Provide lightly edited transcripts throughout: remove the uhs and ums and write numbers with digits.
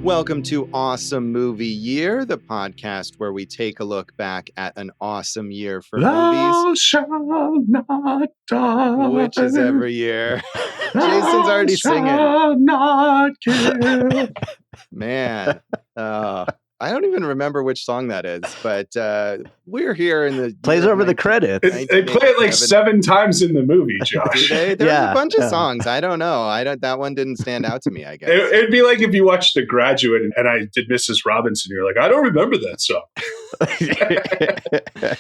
Welcome to Awesome Movie Year, the podcast where we take a look back at an awesome year for Thou movies. shalt not die. Which is every year. Thou Jason's already singing. shalt not kill. Man, I don't even remember which song that is, but we're here in the... Plays over the credits. They play it like 7 times in the movie, Josh. There's a bunch of songs. I don't know. That one didn't stand out to me, I guess. It'd be like if you watched The Graduate and I did Mrs. Robinson. You're like, I don't remember that song.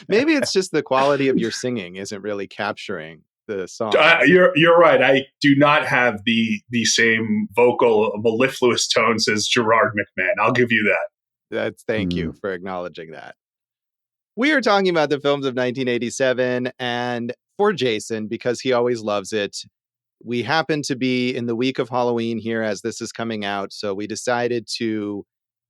Maybe it's just the quality of your singing isn't really capturing the song. You're right. I do not have the same vocal mellifluous tones as Gerard McMahon. I'll give you that. Thank you for acknowledging that. We are talking about the films of 1987, and for Jason, because he always loves it, we happen to be in the week of Halloween here as this is coming out, so we decided to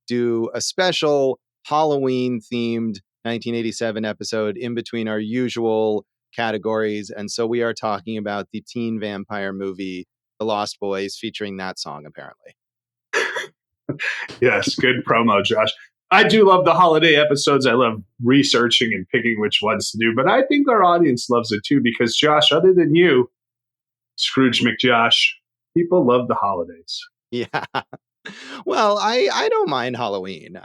do a special Halloween-themed 1987 episode in between our usual categories, and so we are talking about the teen vampire movie, The Lost Boys, featuring that song, apparently. Yes, good promo, Josh. I do love the holiday episodes. I love researching and picking which ones to do, but I think our audience loves it too because, Josh, other than you, Scrooge McJosh, people love the holidays. Yeah. Well, I don't mind Halloween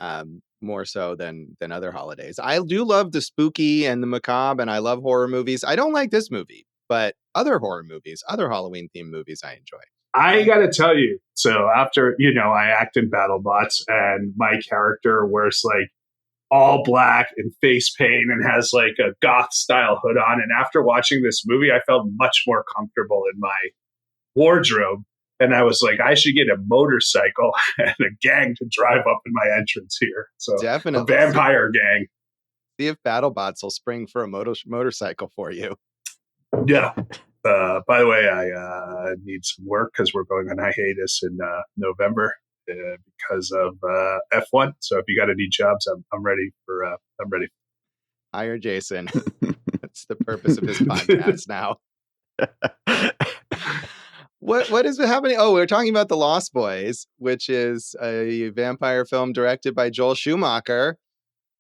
more so than other holidays. I do love the spooky and the macabre, and I love horror movies. I don't like this movie, but other horror movies, other Halloween-themed movies I enjoy. I got to tell you, so after, I act in BattleBots and my character wears like all black and face paint and has like a goth style hood on. And after watching this movie, I felt much more comfortable in my wardrobe. And I was like, I should get a motorcycle and a gang to drive up in my entrance here. So definitely a vampire gang. See if BattleBots will spring for a motorcycle for you. Yeah. By the way, I need some work because we're going on hiatus in November because of F1. So if you got any jobs, I'm ready for. I'm ready. Hire Jason. That's the purpose of this podcast now. What is happening? Oh, we're talking about The Lost Boys, which is a vampire film directed by Joel Schumacher.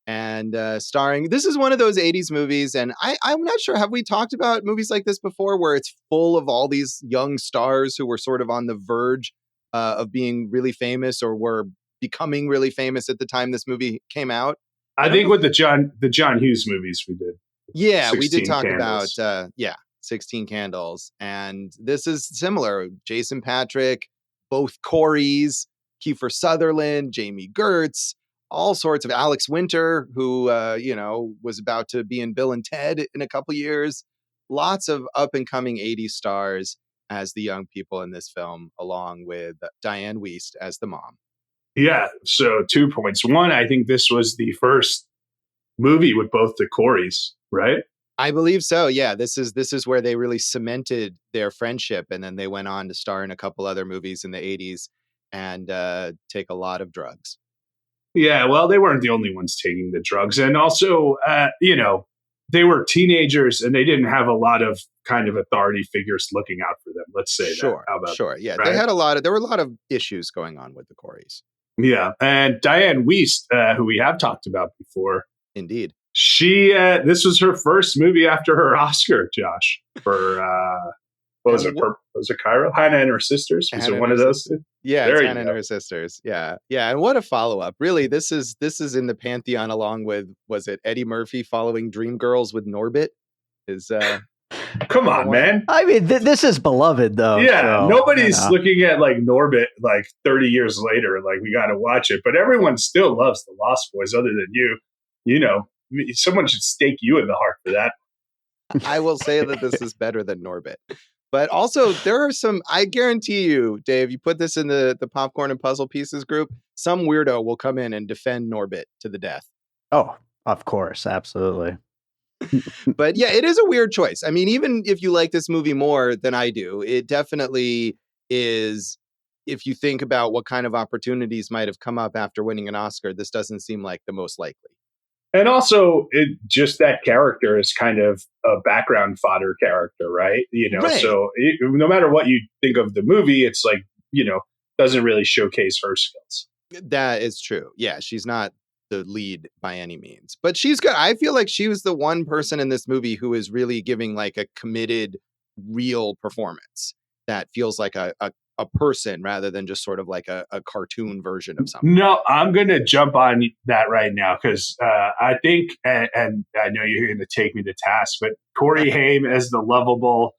And starring, this is one of those 80s movies, and I'm not sure, have we talked about movies like this before where it's full of all these young stars who were sort of on the verge of being really famous or were becoming really famous at the time this movie came out? I think with the John Hughes movies we did. Yeah, we did talk Candles. about 16 Candles, and this is similar. Jason Patric, both Coreys, Kiefer Sutherland, Jami Gertz, all sorts of Alex Winter, who, was about to be in Bill and Ted in a couple years. Lots of up-and-coming 80s stars as the young people in this film, along with Dianne Wiest as the mom. Yeah, so 2 points. One, I think this was the first movie with both the Coreys, right? I believe so, yeah. This is where they really cemented their friendship, and then they went on to star in a couple other movies in the 80s and take a lot of drugs. Yeah, well, they weren't the only ones taking the drugs. And also, they were teenagers and they didn't have a lot of kind of authority figures looking out for them. Let's say that. How about sure. Yeah, right? There were a lot of issues going on with the Coreys. Yeah. And Dianne Wiest, who we have talked about before. Indeed. This was her first movie after her Oscar, Josh, for, what was it? Was it Cairo? Hannah and Her Sisters? Was it one of those two? Yeah, it's Hannah and Her Sisters. Yeah. Yeah. And what a follow-up. Really, this is in the pantheon along with, was it Eddie Murphy following Dreamgirls with Norbit? Come on, man. I mean, this is beloved, though. Yeah, so, nobody's looking at like Norbit like 30 years later. Like, we got to watch it. But everyone still loves The Lost Boys other than you. Someone should stake you in the heart for that. I will say that this is better than Norbit. But also, there are I guarantee you, Dave, you put this in the Popcorn and Puzzle Pieces group, some weirdo will come in and defend Norbit to the death. Oh, of course. Absolutely. But yeah, it is a weird choice. I mean, even if you like this movie more than I do, it definitely is. If you think about what kind of opportunities might have come up after winning an Oscar, this doesn't seem like the most likely. And also, just that character is kind of a background fodder character, right? Right. So no matter what you think of the movie, it's like, doesn't really showcase her skills. That is true. Yeah, she's not the lead by any means, but she's good. I feel like she was the one person in this movie who is really giving like a committed, real performance that feels like a person rather than just sort of like a cartoon version of something. No, I'm going to jump on that right now because I think, and I know you're going to take me to task, but Corey Haim as the lovable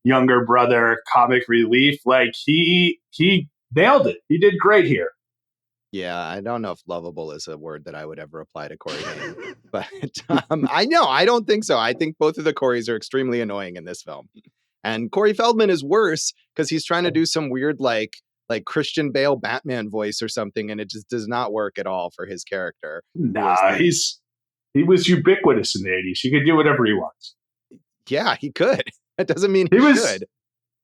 younger brother, comic relief, like he nailed it. He did great here. Yeah, I don't know if lovable is a word that I would ever apply to Corey Haim, but I don't think so. I think both of the Coreys are extremely annoying in this film. And Corey Feldman is worse because he's trying to do some weird like Christian Bale Batman voice or something, and it just does not work at all for his character. Nah, he was ubiquitous in the 80s. He could do whatever he wants. Yeah, he could. That doesn't mean he should.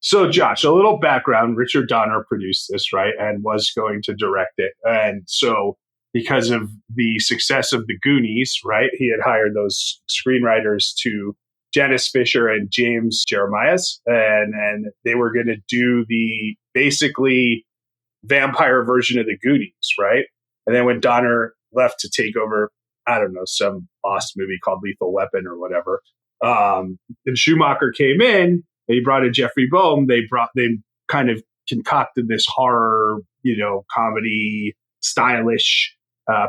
So, Josh, a little background. Richard Donner produced this, right, and was going to direct it. And so because of the success of The Goonies, right, he had hired those screenwriters to Janice Fisher and James Jeremias, and they were going to do the basically vampire version of The Goonies, right? And then when Donner left to take over, I don't know, some lost movie called Lethal Weapon or whatever, and Schumacher came in, they brought in Jeffrey Boehm. They kind of concocted this horror, comedy, stylish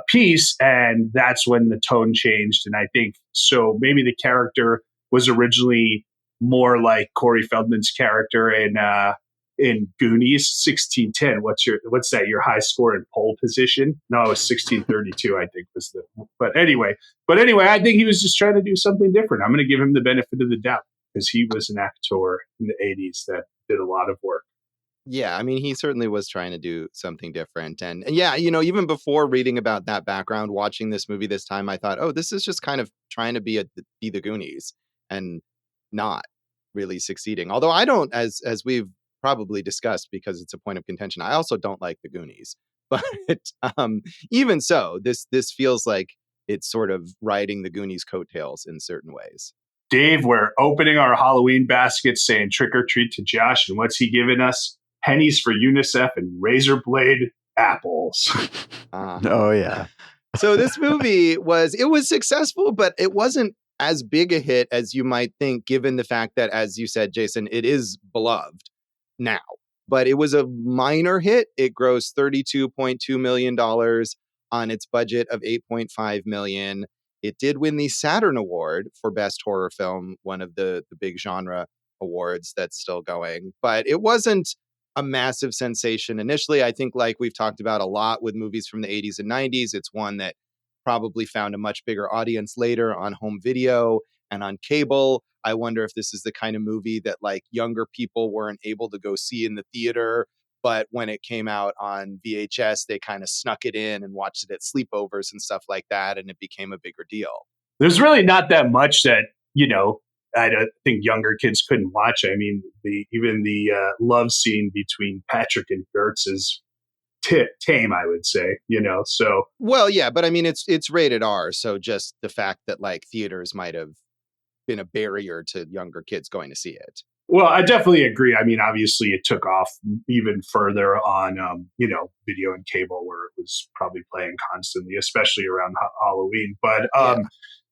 piece, and that's when the tone changed. And I think so. Maybe the character was originally more like Corey Feldman's character in Goonies. 1610. What's that? Your high score in pole position? No, it was 1632. I think was the. But anyway, I think he was just trying to do something different. I'm going to give him the benefit of the doubt, because he was an actor in the 80s that did a lot of work. Yeah, I mean, he certainly was trying to do something different. And yeah, even before reading about that background, watching this movie this time, I thought, oh, this is just kind of trying to be the Goonies and not really succeeding. Although I don't, as we've probably discussed, because it's a point of contention, I also don't like the Goonies. But even so, this feels like it's sort of riding the Goonies' coattails in certain ways. Dave, we're opening our Halloween baskets saying trick or treat to Josh. And what's he giving us? Pennies for UNICEF and razor blade apples. Oh, yeah. So this movie was successful, but it wasn't as big a hit as you might think, given the fact that, as you said, Jason, it is beloved now. But it was a minor hit. It grossed $32.2 million on its budget of $8.5 million. It did win the Saturn Award for Best Horror Film, one of the big genre awards that's still going. But it wasn't a massive sensation initially. I think, like we've talked about a lot with movies from the 80s and 90s, it's one that probably found a much bigger audience later on home video and on cable. I wonder if this is the kind of movie that like younger people weren't able to go see in the theater, but when it came out on VHS, they kind of snuck it in and watched it at sleepovers and stuff like that, and it became a bigger deal. There's really not that much that, I don't think younger kids couldn't watch. I mean, even the love scene between Patric and Gertz is tame, I would say, so. Well, yeah, but I mean, it's rated R. So just the fact that like theaters might have been a barrier to younger kids going to see it. Well, I definitely agree. I mean, obviously it took off even further on, video and cable, where it was probably playing constantly, especially around Halloween. But,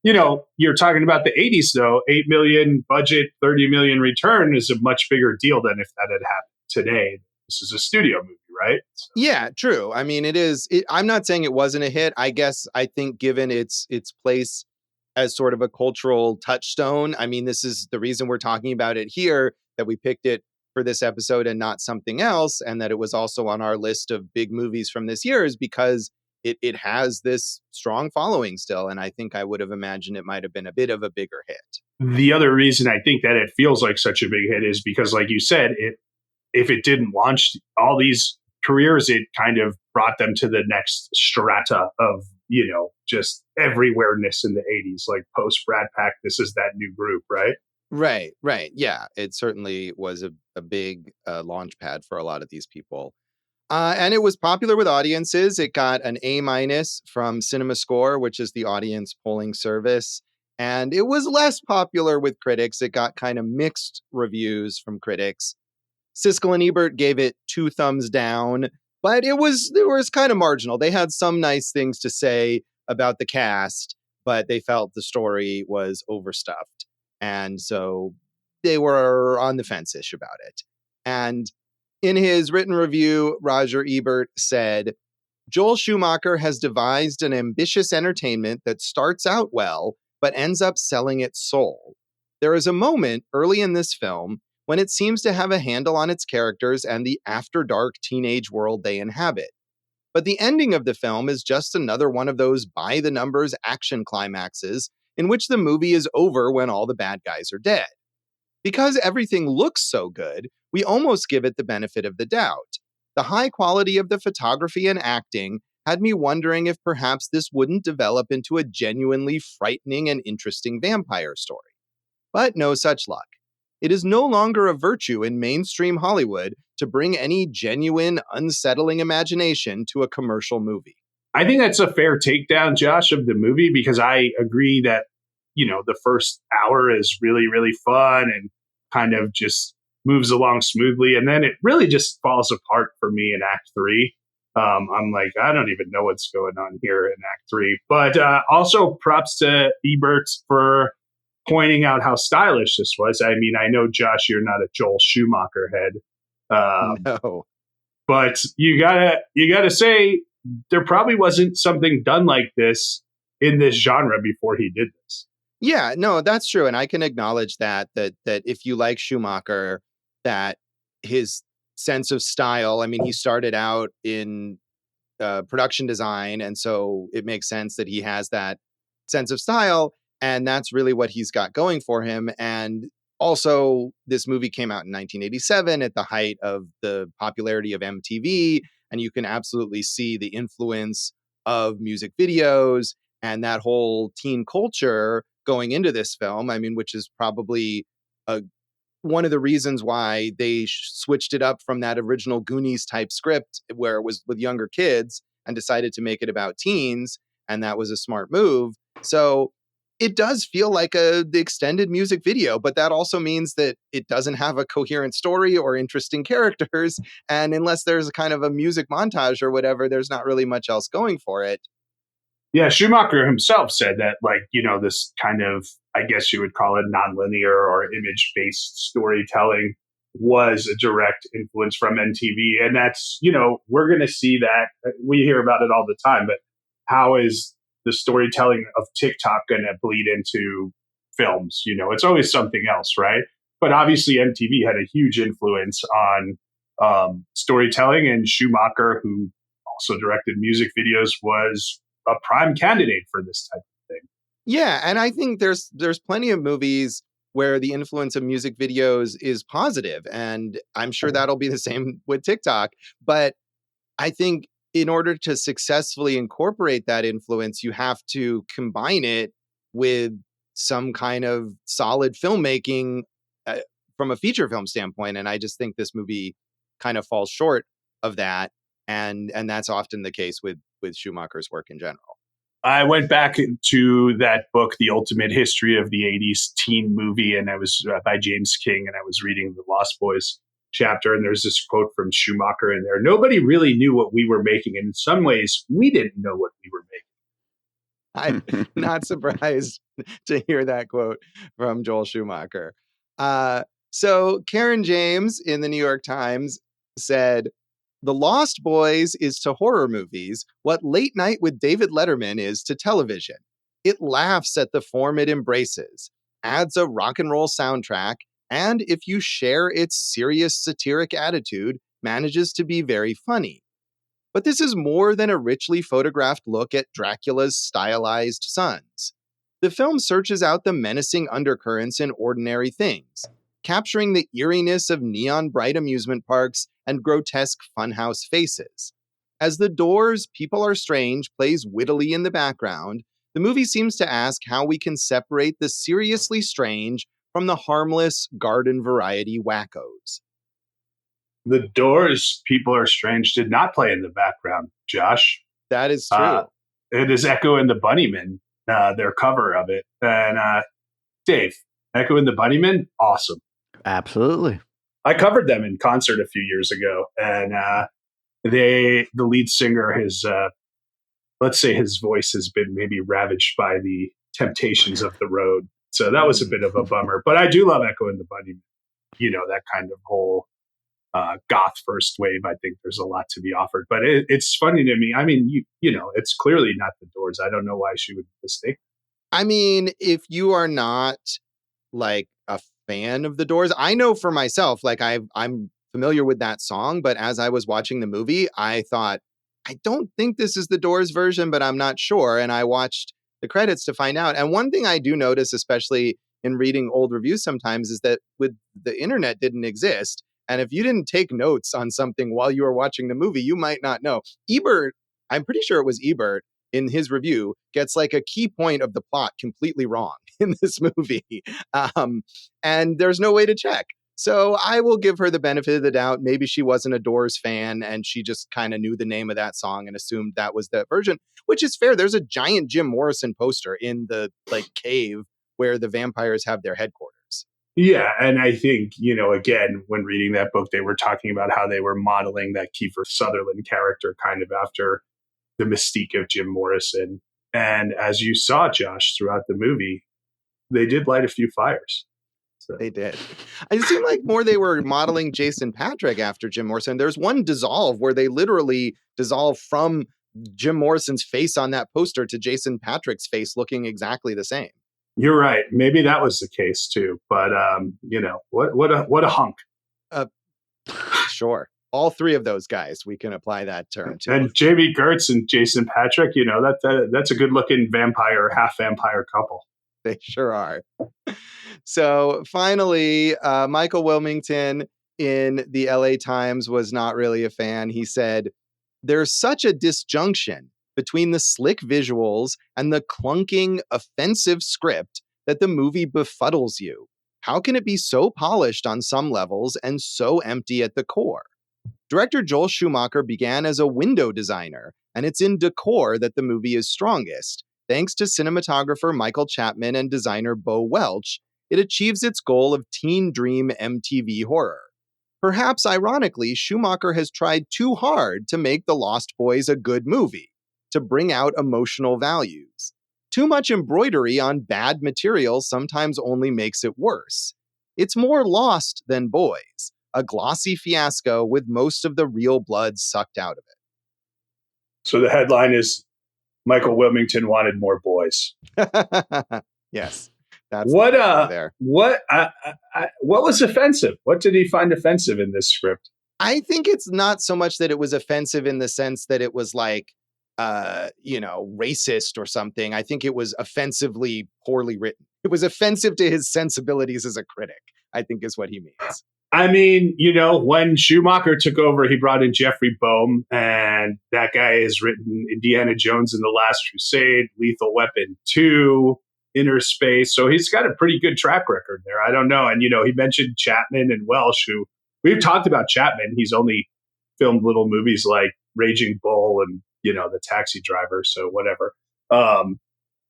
you're talking about the 80s, though. 8 million budget, 30 million return is a much bigger deal than if that had happened today. This is a studio movie, right? So. Yeah, true. I mean, it is. I'm not saying it wasn't a hit. I think given its place as sort of a cultural touchstone, I mean, this is the reason we're talking about it here, that we picked it for this episode and not something else, and that it was also on our list of big movies from this year, is because it has this strong following still. And I think I would have imagined it might have been a bit of a bigger hit. The other reason I think that it feels like such a big hit is because, like you said, if it didn't launch all these careers, it kind of brought them to the next strata of, just everywhereness in the 80s, like post Brad Pack. This is that new group, right? Right. Yeah, it certainly was a big launch pad for a lot of these people. And it was popular with audiences. It got an A- from CinemaScore, which is the audience polling service. And it was less popular with critics. It got kind of mixed reviews from critics. Siskel and Ebert gave it 2 thumbs down. But it was kind of marginal. They had some nice things to say about the cast, but they felt the story was overstuffed. And so they were on the fence-ish about it. And in his written review, Roger Ebert said, Joel Schumacher has devised an ambitious entertainment that starts out well, but ends up selling its soul. There is a moment early in this film when it seems to have a handle on its characters and the after-dark teenage world they inhabit. But the ending of the film is just another one of those by-the-numbers action climaxes in which the movie is over when all the bad guys are dead. Because everything looks so good, we almost give it the benefit of the doubt. The high quality of the photography and acting had me wondering if perhaps this wouldn't develop into a genuinely frightening and interesting vampire story. But no such luck. It is no longer a virtue in mainstream Hollywood to bring any genuine, unsettling imagination to a commercial movie. I think that's a fair takedown, Josh, of the movie, because I agree that, the first hour is really, really fun and kind of just moves along smoothly. And then it really just falls apart for me in Act 3. I'm like, I don't even know what's going on here in Act 3. But also props to Ebert for pointing out how stylish this was. I mean, I know, Josh, you're not a Joel Schumacher head. No. But you gotta say, there probably wasn't something done like this in this genre before he did this. Yeah, no, that's true. And I can acknowledge that if you like Schumacher, that his sense of style, I mean, he started out in production design. And so it makes sense that he has that sense of style. And that's really what he's got going for him. And also, this movie came out in 1987 at the height of the popularity of MTV. And you can absolutely see the influence of music videos and that whole teen culture going into this film. I mean, which is probably one of the reasons why they switched it up from that original Goonies type script where it was with younger kids and decided to make it about teens. And that was a smart move. So it does feel like the extended music video, but that also means that it doesn't have a coherent story or interesting characters. And unless there's a kind of a music montage or whatever, there's not really much else going for it. Yeah, Schumacher himself said that, this kind of, I guess you would call it nonlinear or image-based storytelling was a direct influence from MTV. And that's, we're going to see that. We hear about it all the time, but how is the storytelling of TikTok going to bleed into films? It's always something else, right? But obviously MTV had a huge influence on storytelling, and Schumacher, who also directed music videos, was a prime candidate for this type of thing. Yeah, and I think there's plenty of movies where the influence of music videos is positive, and I'm sure that'll be the same with TikTok. But I think in order to successfully incorporate that influence, you have to combine it with some kind of solid filmmaking from a feature film standpoint. And I just think this movie kind of falls short of that. And that's often the case with Schumacher's work in general. I went back to that book, The Ultimate History of the 80s Teen Movie, and I was by James King, and I was reading the Lost Boys chapter, and there's this quote from Schumacher in there. Nobody really knew what we were making, and in some ways, we didn't know what we were making. I'm not surprised to hear that quote from Joel Schumacher. So Karen James in the New York Times said, The Lost Boys is to horror movies what Late Night with David Letterman is to television. It laughs at the form it embraces, adds a rock and roll soundtrack, and if you share its serious satiric attitude, manages to be very funny. But this is more than a richly photographed look at Dracula's stylized sons. The film searches out the menacing undercurrents in ordinary things, capturing the eeriness of neon-bright amusement parks and grotesque funhouse faces. As The Doors' People Are Strange plays wittily in the background, the movie seems to ask how we can separate the seriously strange from the harmless garden variety wackos. The Doors' People Are Strange did not play in the background, Josh. That is true. It is Echo and the Bunnymen, their cover of it. And Dave, Echo and the Bunnymen, awesome. Absolutely. I covered them in concert a few years ago, and the lead singer has, let's say his voice has been maybe ravaged by the temptations of the road. So that was a bit of a bummer. But I do love Echo and the Bunnymen. That kind of whole goth first wave. I think there's a lot to be offered. But it's funny to me. I mean, it's clearly not the Doors. I don't know why she would mistake. I mean, if you are not like a fan of the Doors, I know for myself, like I'm familiar with that song, but as I was watching the movie, I thought, I don't think this is the Doors version, but I'm not sure. And I watched the credits to find out. And one thing I do notice, especially in reading old reviews sometimes, is that with the internet didn't exist. And if you didn't take notes on something while you were watching the movie, you might not know. Ebert, I'm pretty sure it was Ebert in his review, gets like a key point of the plot completely wrong in this movie. And there's no way to check. So I will give her the benefit of the doubt. Maybe she wasn't a Doors fan and she just kind of knew the name of that song and assumed that was the version, which is fair. There's a giant Jim Morrison poster in the like cave where the vampires have their headquarters. Yeah. And I think, again, when reading that book, they were talking about how they were modeling that Kiefer Sutherland character kind of after the mystique of Jim Morrison. And as you saw, Josh, throughout the movie, they did light a few fires. So. They did. It seemed like more they were modeling Jason Patric after Jim Morrison. There's one dissolve where they literally dissolve from Jim Morrison's face on that poster to Jason Patric's face looking exactly the same. You're right. Maybe that was the case too. But what a hunk. Sure. All three of those guys, we can apply that term to. And Jami Gertz and Jason Patric, that's a good looking vampire, half vampire couple. They sure are. So finally, Michael Wilmington in the LA Times was not really a fan. He said, "There's such a disjunction between the slick visuals and the clunking, offensive script that the movie befuddles you. How can it be so polished on some levels and so empty at the core?" Director Joel Schumacher began as a window designer, and it's in decor that the movie is strongest. Thanks to cinematographer Michael Chapman and designer Bo Welch, it achieves its goal of teen dream MTV horror. Perhaps ironically, Schumacher has tried too hard to make The Lost Boys a good movie, to bring out emotional values. Too much embroidery on bad material sometimes only makes it worse. It's more Lost than Boys, a glossy fiasco with most of the real blood sucked out of it. So the headline is Michael Wilmington wanted more boys. Yes. That's what there. What was offensive? What did he find offensive in this script? I think it's not so much that it was offensive in the sense that it was like racist or something. I think it was offensively poorly written. It was offensive to his sensibilities as a critic, I think is what he means. I mean, when Schumacher took over, he brought in Jeffrey Boehm, and that guy has written Indiana Jones and the Last Crusade, Lethal Weapon 2, Inner Space. So he's got a pretty good track record there. I don't know. And, he mentioned Chapman and Welsh, who we've talked about Chapman. He's only filmed little movies like Raging Bull and, The Taxi Driver. So whatever.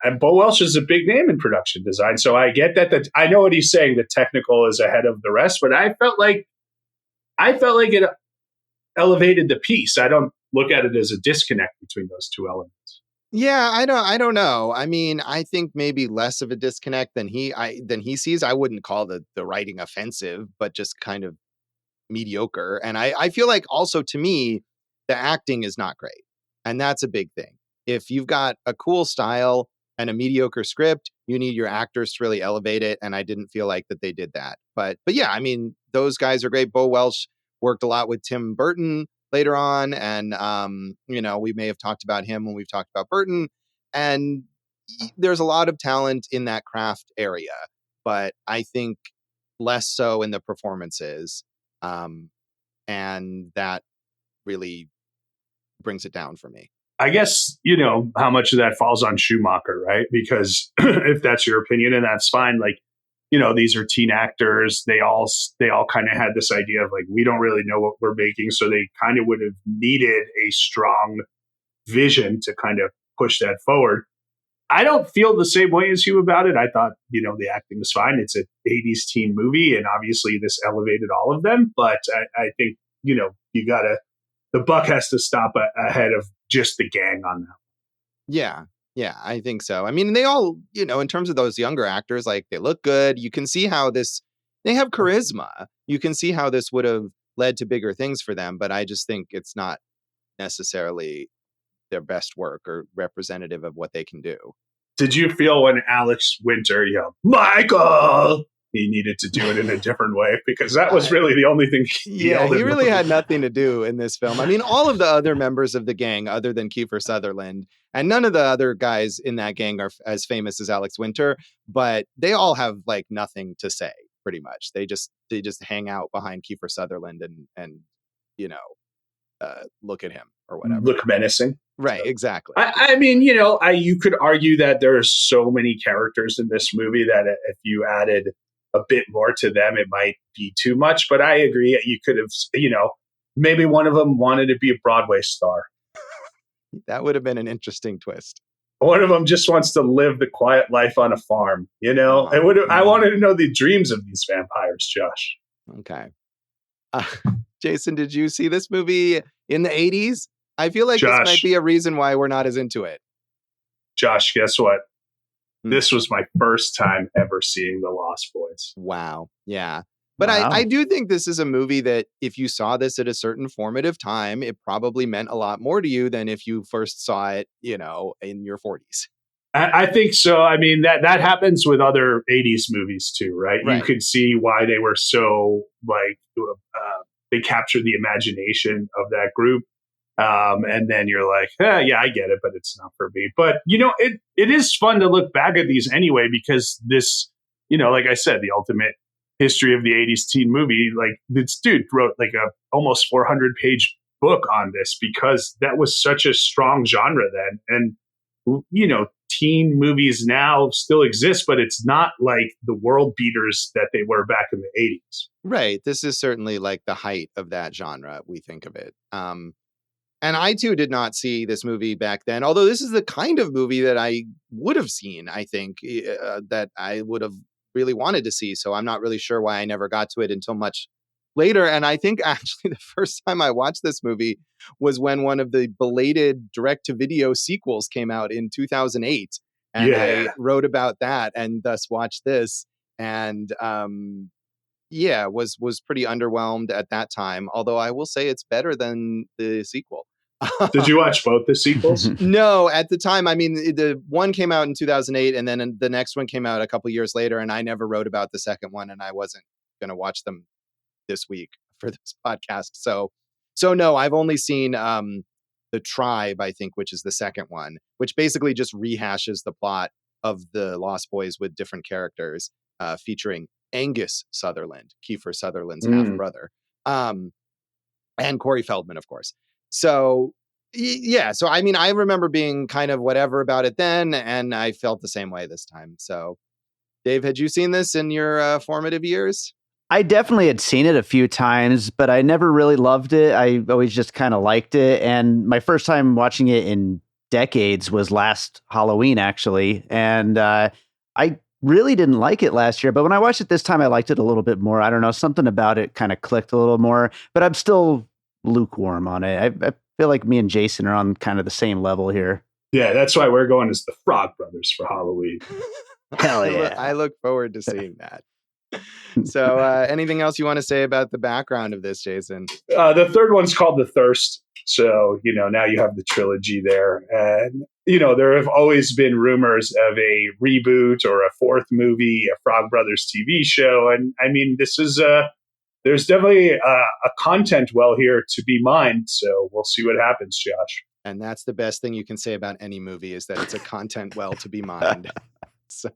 And Bo Welch is a big name in production design. So I get that I know what he's saying. The technical is ahead of the rest, but I felt like it elevated the piece. I don't look at it as a disconnect between those two elements. Yeah, I don't know. I mean, I think maybe less of a disconnect than he sees. I wouldn't call the writing offensive, but just kind of mediocre. And I feel like also to me, the acting is not great. And that's a big thing. If you've got a cool style and a mediocre script, you need your actors to really elevate it. And I didn't feel like that they did that. But yeah, I mean, those guys are great. Bo Welch worked a lot with Tim Burton later on. And, we may have talked about him when we've talked about Burton. And there's a lot of talent in that craft area. But I think less so in the performances. And that really brings it down for me. I guess, how much of that falls on Schumacher, right? Because if that's your opinion, and that's fine, like, these are teen actors. They all kind of had this idea of like, we don't really know what we're making. So they kind of would have needed a strong vision to kind of push that forward. I don't feel the same way as you about it. I thought, the acting was fine. It's an 80s teen movie, and obviously this elevated all of them. But I think, you got to the buck has to stop ahead of just the gang on that. Yeah. Yeah, I think so. I mean, they all, in terms of those younger actors, like they look good. You can see how they have charisma. You can see how this would have led to bigger things for them. But I just think it's not necessarily their best work or representative of what they can do. Did you feel when Alex Winter yelled, Michael, he needed to do it in a different way? Because that was really the only thing he yelled. He really had nothing to do in this film. I mean, all of the other members of the gang, other than Kiefer Sutherland, and none of the other guys in that gang are as famous as Alex Winter, but they all have like nothing to say, pretty much. They just hang out behind Kiefer Sutherland and look at him or whatever. Look menacing. Right, exactly. I mean, you could argue that there's so many characters in this movie that if you added a bit more to them, it might be too much. But I agree. You could have, maybe one of them wanted to be a Broadway star. That would have been an interesting twist. One of them just wants to live the quiet life on a farm. I wanted to know the dreams of these vampires, Josh. Okay. Jason, did you see this movie in the 80s? I feel like this might be a reason why we're not as into it. Josh, guess what? This was my first time ever seeing The Lost Boys. Wow. Yeah. But wow. I do think this is a movie that if you saw this at a certain formative time, it probably meant a lot more to you than if you first saw it, in your 40s. I think so. I mean, that happens with other 80s movies too, right? You could see why they were so they captured the imagination of that group. And then you're like, yeah, I get it, but it's not for me. But, it is fun to look back at these anyway, because this, like I said, the ultimate history of the 80s teen movie, like this dude wrote like a almost 400-page book on this because that was such a strong genre then. And, teen movies now still exist, but it's not like the world beaters that they were back in the 80s. Right. This is certainly like the height of that genre, we think of it. And I, too, did not see this movie back then, although this is the kind of movie that I would have seen, I think, that I would have really wanted to see. So I'm not really sure why I never got to it until much later. And I think actually the first time I watched this movie was when one of the belated direct-to-video sequels came out in 2008. And I wrote about that and thus watched this. And was pretty underwhelmed at that time. Although I will say it's better than the sequel. Did you watch both the sequels? No, at the time. I mean, the one came out in 2008 and then the next one came out a couple years later. And I never wrote about the second one and I wasn't going to watch them this week for this podcast. So no, I've only seen The Tribe, I think, which is the second one, which basically just rehashes the plot of the Lost Boys with different characters, featuring Angus Sutherland, Kiefer Sutherland's half brother, and Corey Feldman, of course. So yeah, so I mean, I remember being kind of whatever about it then, and I felt the same way this time. So, Dave, had you seen this in your formative years? I definitely had seen it a few times, but I never really loved it. I always just kind of liked it, and my first time watching it in decades was last Halloween, actually, and I really didn't like it last year, but when I watched it this time, I liked it a little bit more. I don't know, something about it kind of clicked a little more, but I'm still lukewarm on it. I feel like me and Jason are on kind of the same level here. Yeah, that's why we're going as the Frog Brothers for Halloween. Hell yeah. I look forward to seeing that. So anything else you want to say about the background of this, Jason? The third one's called The Thirst. So, now you have the trilogy there. And, there have always been rumors of a reboot or a fourth movie, a Frog Brothers TV show. And I mean, this is there's definitely a content well here to be mined. So we'll see what happens, Josh. And that's the best thing you can say about any movie is that it's a content well to be mined. So,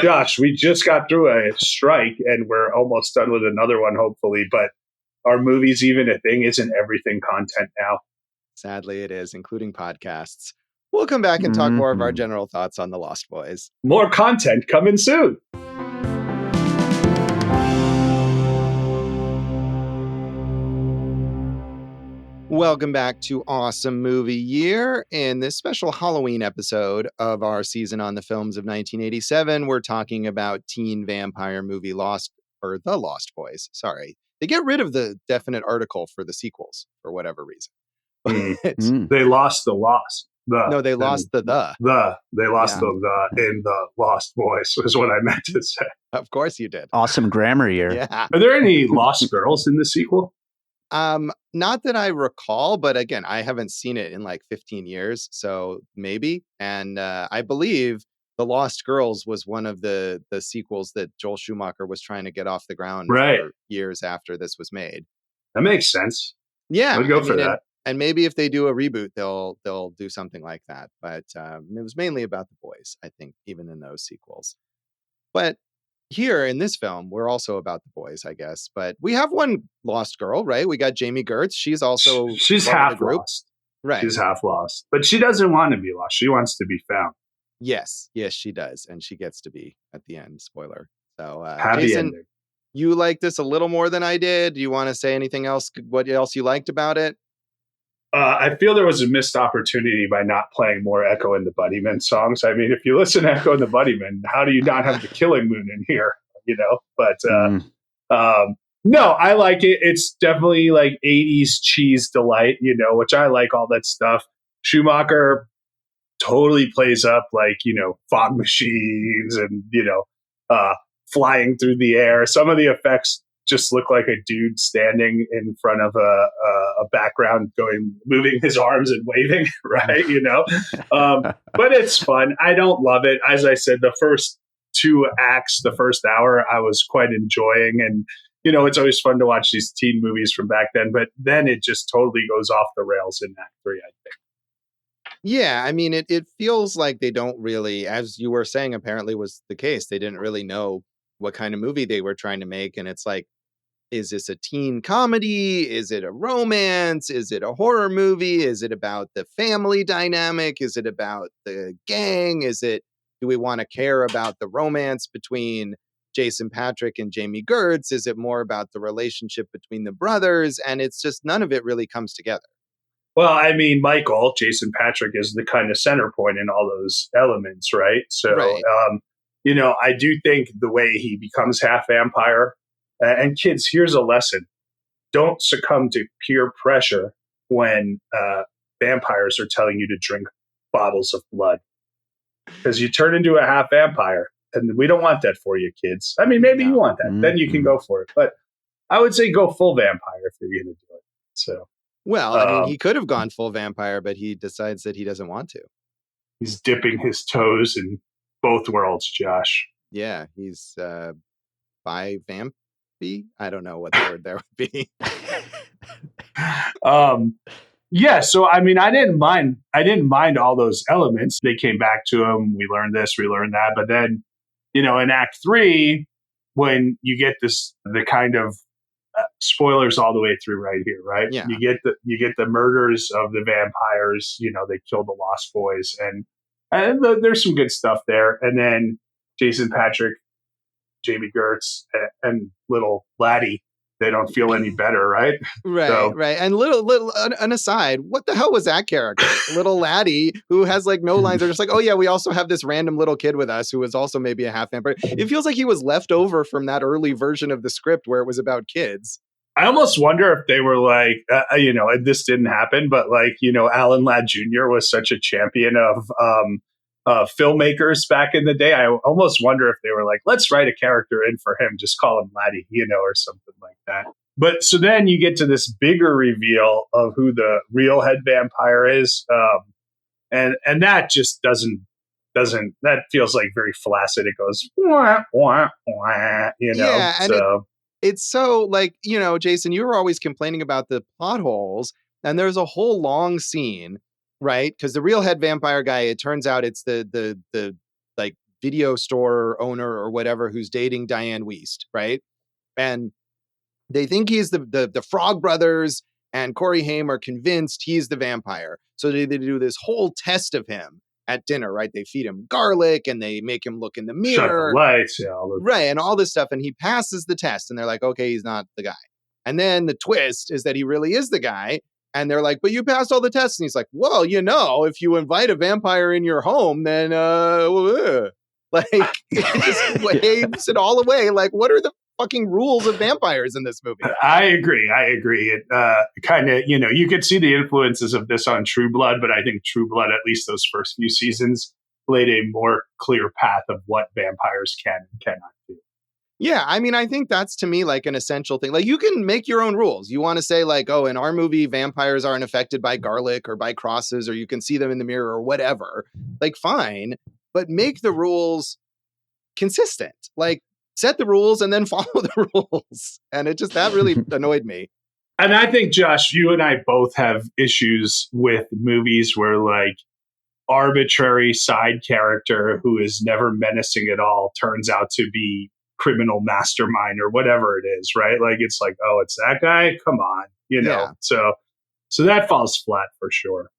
Josh, we just got through a strike and we're almost done with another one, hopefully. But are movies even a thing? Isn't everything content now? Sadly, it is, including podcasts. We'll come back and talk more of our general thoughts on The Lost Boys. More content coming soon. Welcome back to Awesome Movie Year. In this special Halloween episode of our season on the films of 1987, we're talking about teen vampire movie The Lost Boys. Sorry. They get rid of the definite article for the sequels for whatever reason. They lost the lost. No, they lost the. They lost Yeah. the in the Lost Boys was what I meant to say. Of course you did. Awesome grammar year. Yeah. Are there any lost girls in the sequel? Not that I recall, but again, I haven't seen it in like 15 years, so maybe. And I believe The Lost Girls was one of the sequels that Joel Schumacher was trying to get off the ground for years after this was made. That makes sense. Yeah, I'd go for that. And maybe if they do a reboot, they'll do something like that. But it was mainly about the boys, I think, even in those sequels. But here in this film, we're also about the boys, I guess. But we have one lost girl, right? We got Jami Gertz. She's half lost. Right. She's half lost. But she doesn't want to be lost. She wants to be found. Yes, she does. And she gets to be at the end. Spoiler. So happy Jason, ending. You liked this a little more than I did. Do you want to say anything else? What else you liked about it? I feel there was a missed opportunity by not playing more Echo and the Bunnymen songs. I mean, if you listen to Echo and the Bunnymen, how do you not have the Killing Moon in here? You know, but no, I like it. It's definitely like 80s cheese delight, you know, which I like all that stuff. Schumacher totally plays up like, you know, fog machines and, you know, flying through the air. Some of the effects just look like a dude standing in front of a background moving his arms and waving, right? You know, but it's fun. I don't love it. As I said, the first 2 acts, the first hour, I was quite enjoying. And, you know, it's always fun to watch these teen movies from back then, but then it just totally goes off the rails in Act 3, I think. Yeah, I mean, it feels like they don't really, as you were saying, apparently was the case. They didn't really know what kind of movie they were trying to make. And it's like, is this a teen comedy? Is it a romance? Is it a horror movie? Is it about the family dynamic? Is it about the gang? Do we want to care about the romance between Jason Patric and Jami Gertz? Is it more about the relationship between the brothers? And it's just none of it really comes together. Well, I mean, Jason Patric is the kind of center point in all those elements, right? So, right. You know, I do think the way he becomes half vampire, and kids, here's a lesson. Don't succumb to peer pressure when vampires are telling you to drink bottles of blood. Because you turn into a half vampire, and we don't want that for you, kids. I mean, maybe you want that. Then you can go for it. But I would say go full vampire if you're going to do it. So, well, I mean, he could have gone full vampire, but he decides that he doesn't want to. He's dipping his toes in both worlds, Josh. Yeah, he's bi-vamp. I don't know what the word there would be. Yeah, so I mean, I didn't mind all those elements. They came back to him. We learned this, we learned that. But then, you know, in Act 3, when you get the kind of spoilers all the way through right here, right? Yeah. You get the murders of the vampires. You know, they kill the Lost Boys, and there's some good stuff there. And then Jason Patric, Jami Gertz, and little laddie, they don't feel any better, right? Right, right. And little an aside, what the hell was that character? Little laddie who has like no lines. They're just like, oh yeah, we also have this random little kid with us who is also maybe a half vampire. It feels like he was left over from that early version of the script where it was about kids. I almost wonder if they were like, you know, this didn't happen, but like, you know, Alan Ladd Jr. was such a champion of filmmakers back in the day. I almost wonder if they were like, let's write a character in for him, just call him Laddie, you know, or something like that. But so then you get to this bigger reveal of who the real head vampire is. And that just doesn't, that feels like very flaccid. It goes, wah, wah, wah, you know? Yeah, and so it's so like, you know, Jason, you were always complaining about the plot holes, and there's a whole long scene, right? Because the real head vampire guy, it turns out it's the like video store owner or whatever who's dating Dianne Wiest, right? And they think he's the Frog Brothers, and Corey Haim are convinced he's the vampire. So they do this whole test of him at dinner, right? They feed him garlic and they make him look in the mirror. Shut the lights, yeah, right, and all this stuff. And he passes the test, and they're like, okay, he's not the guy. And then the twist is that he really is the guy. And they're like, but you passed all the tests. And he's like, well, you know, if you invite a vampire in your home, then like it just waves it all away. Like, what are the fucking rules of vampires in this movie. I agree. It kind of, you could see the influences of this on True Blood, but I think True Blood, at least those first few seasons, laid a more clear path of what vampires can and cannot do. Yeah, I mean, I think that's to me like an essential thing. Like, you can make your own rules. You want to say like, oh, in our movie, vampires aren't affected by garlic or by crosses, or you can see them in the mirror or whatever. Like, fine, but make the rules consistent. Like, set the rules and then follow the rules. And it just, that really annoyed me. And I think, Josh, you and I both have issues with movies where like arbitrary side character who is never menacing at all turns out to be criminal mastermind or whatever it is, right? Like, it's like, oh, it's that guy? Come on, Yeah. So that falls flat for sure.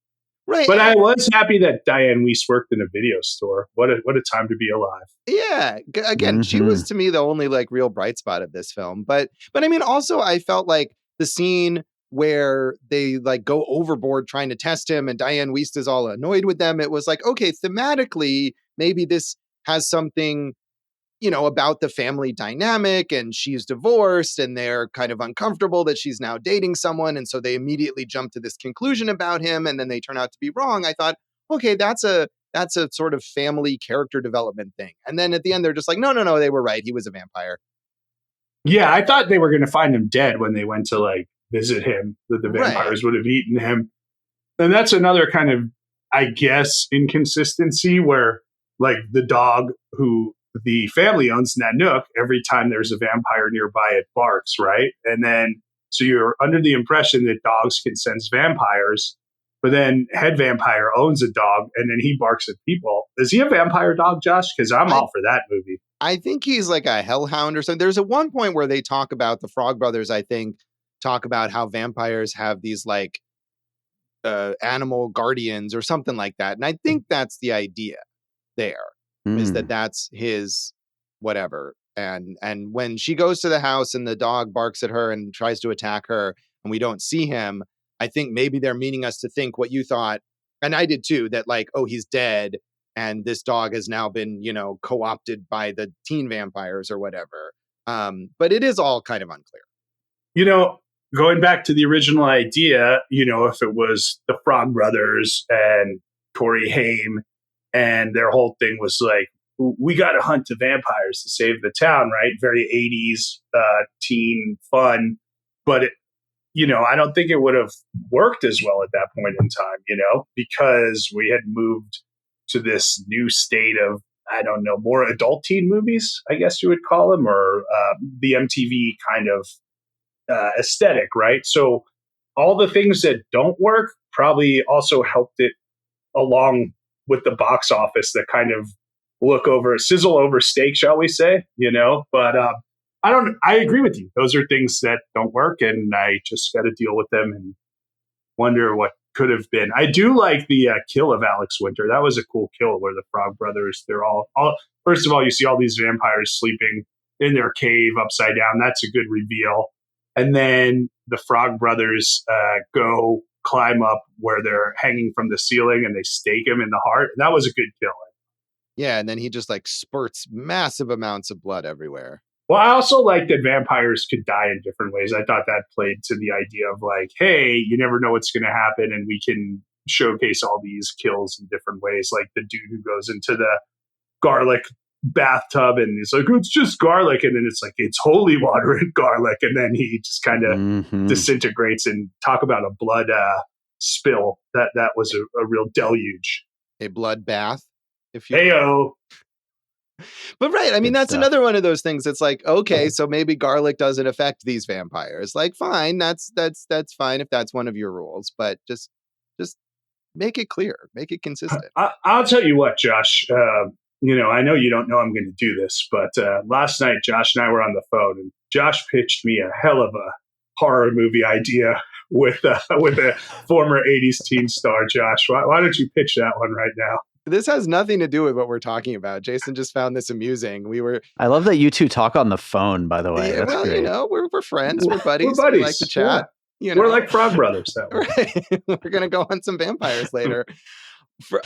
Right. But I was happy that Dianne Wiest worked in a video store. What a time to be alive. Yeah. Again, she was to me the only like real bright spot of this film. But I mean, also I felt like the scene where they like go overboard trying to test him and Dianne Wiest is all annoyed with them. It was like, okay, thematically, maybe this has something, about the family dynamic, and she's divorced and they're kind of uncomfortable that she's now dating someone. And so they immediately jump to this conclusion about him and then they turn out to be wrong. I thought, okay, that's a sort of family character development thing. And then at the end, they're just like, no, they were right. He was a vampire. Yeah, I thought they were going to find him dead when they went to like visit him, that the vampires would have eaten him. And that's another kind of, I guess, inconsistency where like the dog who the family owns, Nanook, every time there's a vampire nearby, it barks, right? And then, so you're under the impression that dogs can sense vampires, but then head vampire owns a dog and then he barks at people. Is he a vampire dog, Josh? Because I'm all for that movie. I think he's like a hellhound or something. There's at one point where they talk about the Frog Brothers, I think, talk about how vampires have these like animal guardians or something like that. And I think that's the idea there. Is that that's his whatever. And when she goes to the house and the dog barks at her and tries to attack her and we don't see him, I think maybe they're meaning us to think what you thought, and I did too, that like, oh, he's dead and this dog has now been, co-opted by the teen vampires or whatever. But it is all kind of unclear. Going back to the original idea, if it was the Frog Brothers and Corey Haim, and their whole thing was like, we got to hunt the vampires to save the town, right? Very 80s teen fun. But, I don't think it would have worked as well at that point in time, because we had moved to this new state of, I don't know, more adult teen movies, I guess you would call them, or the MTV kind of aesthetic, right? So all the things that don't work probably also helped it along with the box office that kind of sizzle over steak, shall we say, but I agree with you. Those are things that don't work and I just got to deal with them and wonder what could have been. I do like the kill of Alex Winter. That was a cool kill where the Frog Brothers, they're all, first of all, you see all these vampires sleeping in their cave upside down. That's a good reveal. And then the Frog Brothers go climb up where they're hanging from the ceiling and they stake him in the heart. And that was a good kill. Yeah, and then he just like spurts massive amounts of blood everywhere. Well, I also like that vampires could die in different ways. I thought that played to the idea of like, hey, you never know what's going to happen and we can showcase all these kills in different ways. Like the dude who goes into the garlic bathtub and he's like, it's just garlic, and then it's like, it's holy water and garlic, and then he just kind of disintegrates. And talk about a blood spill. That was a real deluge. A blood bath, if you Heyo. But right, I mean, that's another one of those things. It's like, okay, so maybe garlic doesn't affect these vampires. Like, fine, that's fine if that's one of your rules, but just make it clear, make it consistent. I'll tell you what, Josh. I know you don't know I'm going to do this, but last night Josh and I were on the phone, and Josh pitched me a hell of a horror movie idea with a former 80s teen star. Josh, why don't you pitch that one right now? This has nothing to do with what we're talking about. Jason just found this amusing. I love that you two talk on the phone, by the way. Yeah, That's great. We're friends. We're buddies. We're buddies. We like to chat. Yeah. We're like Frog Brothers. That way. Right. We're going to go hunt some vampires later.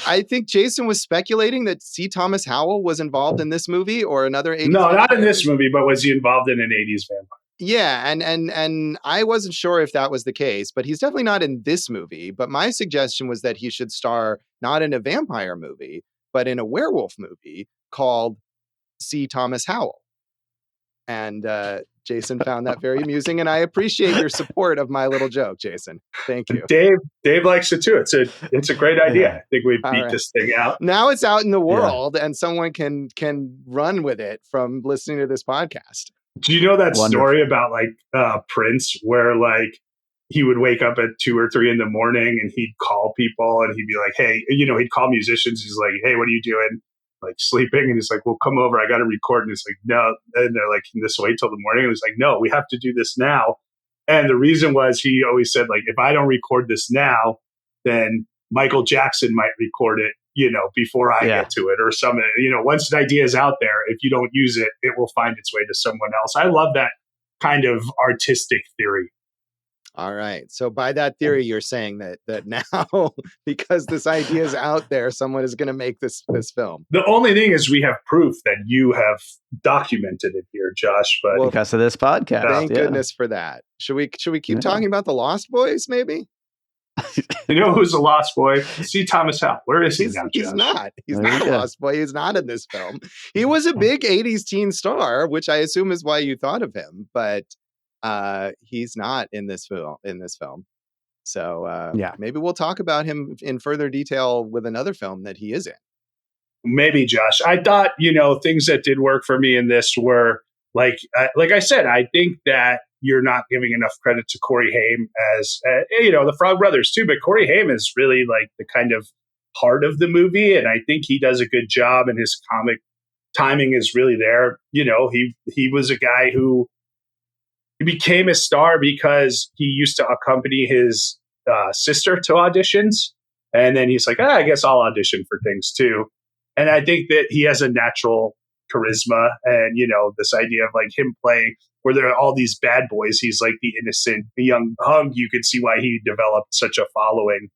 I think Jason was speculating that C. Thomas Howell was involved in this movie or another 80s. No, not in this movie, but was he involved in an 80s vampire? Yeah, and I wasn't sure if that was the case, but he's definitely not in this movie. But my suggestion was that he should star not in a vampire movie, but in a werewolf movie called C. Thomas Howell. And Jason found that very amusing, and I appreciate your support of my little joke, Jason. Thank you. Dave likes it too. It's a great idea. Yeah. I think we beat this thing out. Now it's out in the world, and someone can run with it from listening to this podcast. Do you know that story about like Prince, where like he would wake up at 2 or 3 in the morning and he'd call people and he'd be like, hey, he'd call musicians. He's like, hey, what are you doing? Like sleeping. And he's like, well, come over. I got to record. And he's like, no. And they're like, can this wait till the morning? And he's like, no, we have to do this now. And the reason was he always said, like, if I don't record this now, then Michael Jackson might record it, before I get to it or something. Once an idea is out there, if you don't use it, it will find its way to someone else. I love that kind of artistic theory. All right. So by that theory, you're saying that now, because this idea is out there, someone is going to make this film. The only thing is we have proof that you have documented it here, Josh. But because of this podcast. Thank goodness for that. Should we keep talking about the Lost Boys, maybe? You know who's a Lost Boy? C. Thomas Howell. Where is he now, Josh? He's not. He's not a Lost Boy. He's not in this film. He was a big 80s teen star, which I assume is why you thought of him. But he's not in this film. So maybe we'll talk about him in further detail with another film that he is in. Maybe, Josh. I thought, things that did work for me in this were like I said, I think that you're not giving enough credit to Corey Haim as, the Frog Brothers too, but Corey Haim is really like the kind of heart of the movie. And I think he does a good job and his comic timing is really there. He was a guy who he became a star because he used to accompany his sister to auditions. And then he's like, I guess I'll audition for things too. And I think that he has a natural charisma and, this idea of like him playing where there are all these bad boys. He's like the innocent, the young hug. You could see why he developed such a following.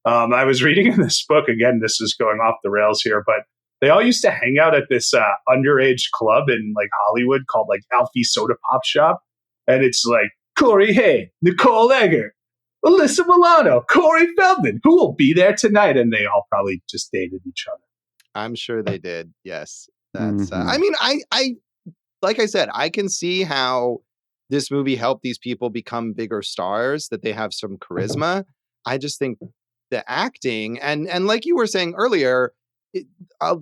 I was reading in this book, again, this is going off the rails here, but they all used to hang out at this underage club in like Hollywood called like Alfie Soda Pop Shop. And it's like Corey Haim, Nicole Egger, Alyssa Milano, Corey Feldman, who will be there tonight. And they all probably just dated each other. I'm sure they did. Yes. That's, I mean, I like I said, I can see how this movie helped these people become bigger stars, that they have some charisma. I just think the acting and like you were saying earlier,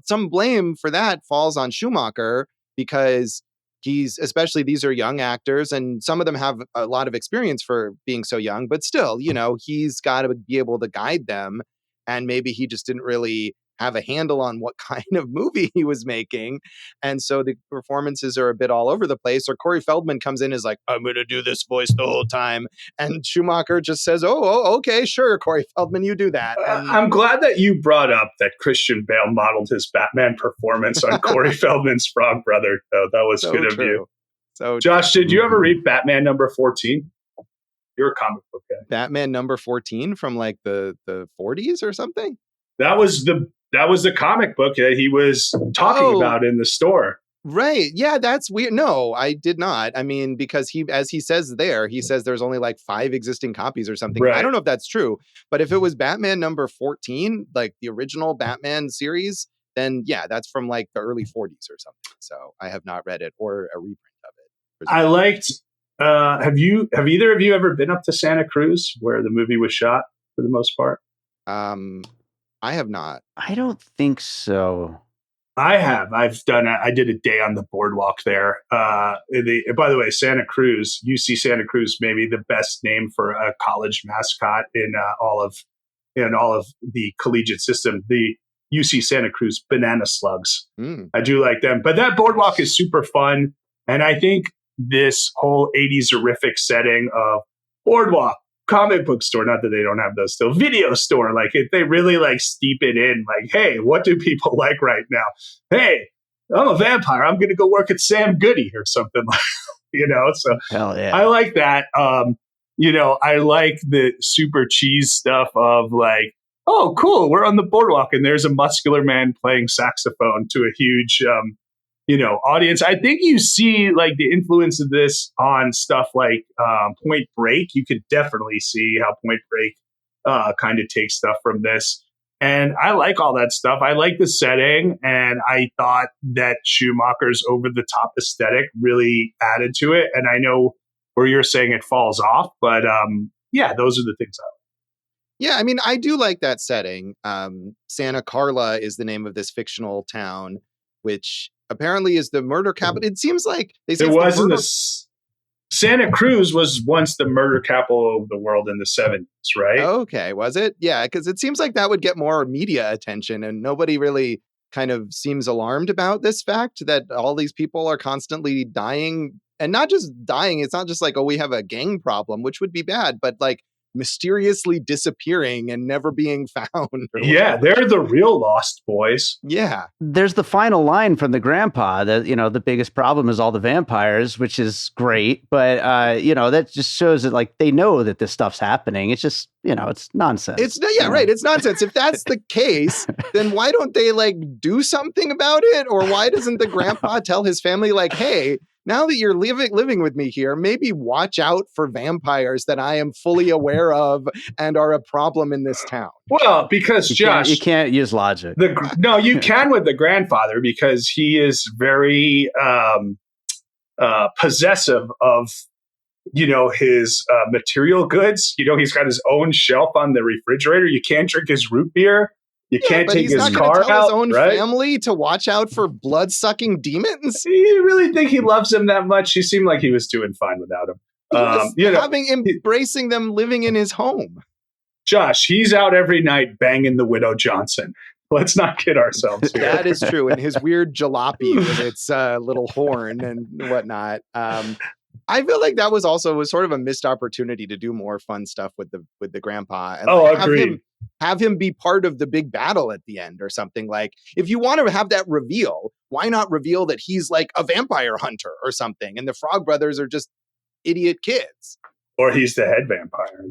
some blame for that falls on Schumacher because especially these are young actors and some of them have a lot of experience for being so young, but still, he's got to be able to guide them. And maybe he just didn't really have a handle on what kind of movie he was making. And so the performances are a bit all over the place. Or Corey Feldman comes in and is like, I'm going to do this voice the whole time. And Schumacher just says, oh, okay, sure, Corey Feldman, you do that. And I'm glad that you brought up that Christian Bale modeled his Batman performance on Corey Feldman's Frog Brother, though. That was so good of you. So Josh, did you ever read Batman number 14? You're a comic book guy. Batman number 14 from like the 40s or something? That was the comic book that he was talking about in the store. Right. Yeah, that's weird. No, I did not. I mean, because as he says there's only like 5 existing copies or something. Right. I don't know if that's true, but if it was Batman number 14, like the original Batman series, then yeah, that's from like the early 40s or something. So I have not read it or a reprint of it. I liked, have either of you ever been up to Santa Cruz where the movie was shot for the most part? I have not. I don't think so. I have. I did a day on the boardwalk there. By the way, Santa Cruz, UC Santa Cruz, maybe the best name for a college mascot in all of the collegiate system. The UC Santa Cruz Banana Slugs. I do like them. But that boardwalk is super fun. And I think this whole 80s horrific setting of boardwalk, comic book store, not that they don't have those still, video store, like if they really like steep it in, like, hey, what do people like right now? Hey, I'm a vampire. I'm going to go work at Sam Goody or something like, so hell yeah. I like that. I like the super cheese stuff of like, oh, cool, we're on the boardwalk and there's a muscular man playing saxophone to a huge, audience. I think you see like the influence of this on stuff like Point Break. You could definitely see how Point Break kind of takes stuff from this. And I like all that stuff. I like the setting. And I thought that Schumacher's over the top aesthetic really added to it. And I know where you're saying it falls off, but yeah, those are the things I like. Yeah, I mean, I do like that setting. Santa Carla is the name of this fictional town, which apparently is the murder capital. It seems like they say Santa Cruz was once the murder capital of the world in the 70s, right? Okay, was it? Yeah, because it seems like that would get more media attention, and nobody really kind of seems alarmed about this fact that all these people are constantly dying, and not just dying. It's not just like, oh, we have a gang problem, which would be bad, but like mysteriously disappearing and never being found. Yeah, they're the real Lost Boys. Yeah. There's the final line from the grandpa that, the biggest problem is all the vampires, which is great. But, that just shows that like they know that this stuff's happening. It's just, it's nonsense. Right. It's nonsense. If that's the case, then why don't they like do something about it? Or why doesn't the grandpa tell his family like, hey, now that you're living with me here, maybe watch out for vampires that I am fully aware of and are a problem in this town. Well, because Josh, you can't use logic. No, you can with the grandfather because he is very possessive of, his material goods. He's got his own shelf on the refrigerator. You can't drink his root beer. You can't take his car out. His own family to watch out for blood-sucking demons. Do you really think he loves them that much? He seemed like he was doing fine without him. Embracing them living in his home. Josh, he's out every night banging the Widow Johnson. Let's not kid ourselves here. That is true. And his weird jalopy with its little horn and whatnot. I feel like that was sort of a missed opportunity to do more fun stuff with the grandpa. And agreed. Have him be part of the big battle at the end or something. Like, if you want to have that reveal, why not reveal that he's like a vampire hunter or something and the Frog Brothers are just idiot kids? Or he's the head vampire.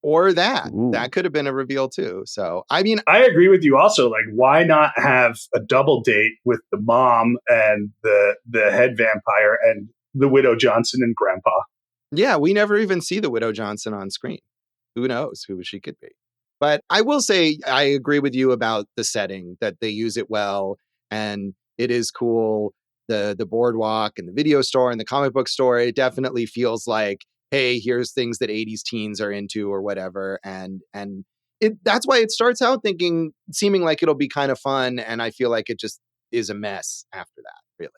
Or that. Ooh. That could have been a reveal too. So, I mean, I agree with you also. Like, why not have a double date with the mom and the head vampire and the Widow Johnson and grandpa? Yeah, we never even see the Widow Johnson on screen. Who knows who she could be? But I will say I agree with you about the setting, that they use it well and it is cool. The boardwalk and the video store and the comic book store, it definitely feels like, hey, here's things that 80s teens are into or whatever. And that's why it starts out seeming like it'll be kind of fun. And I feel like it just is a mess after that, really.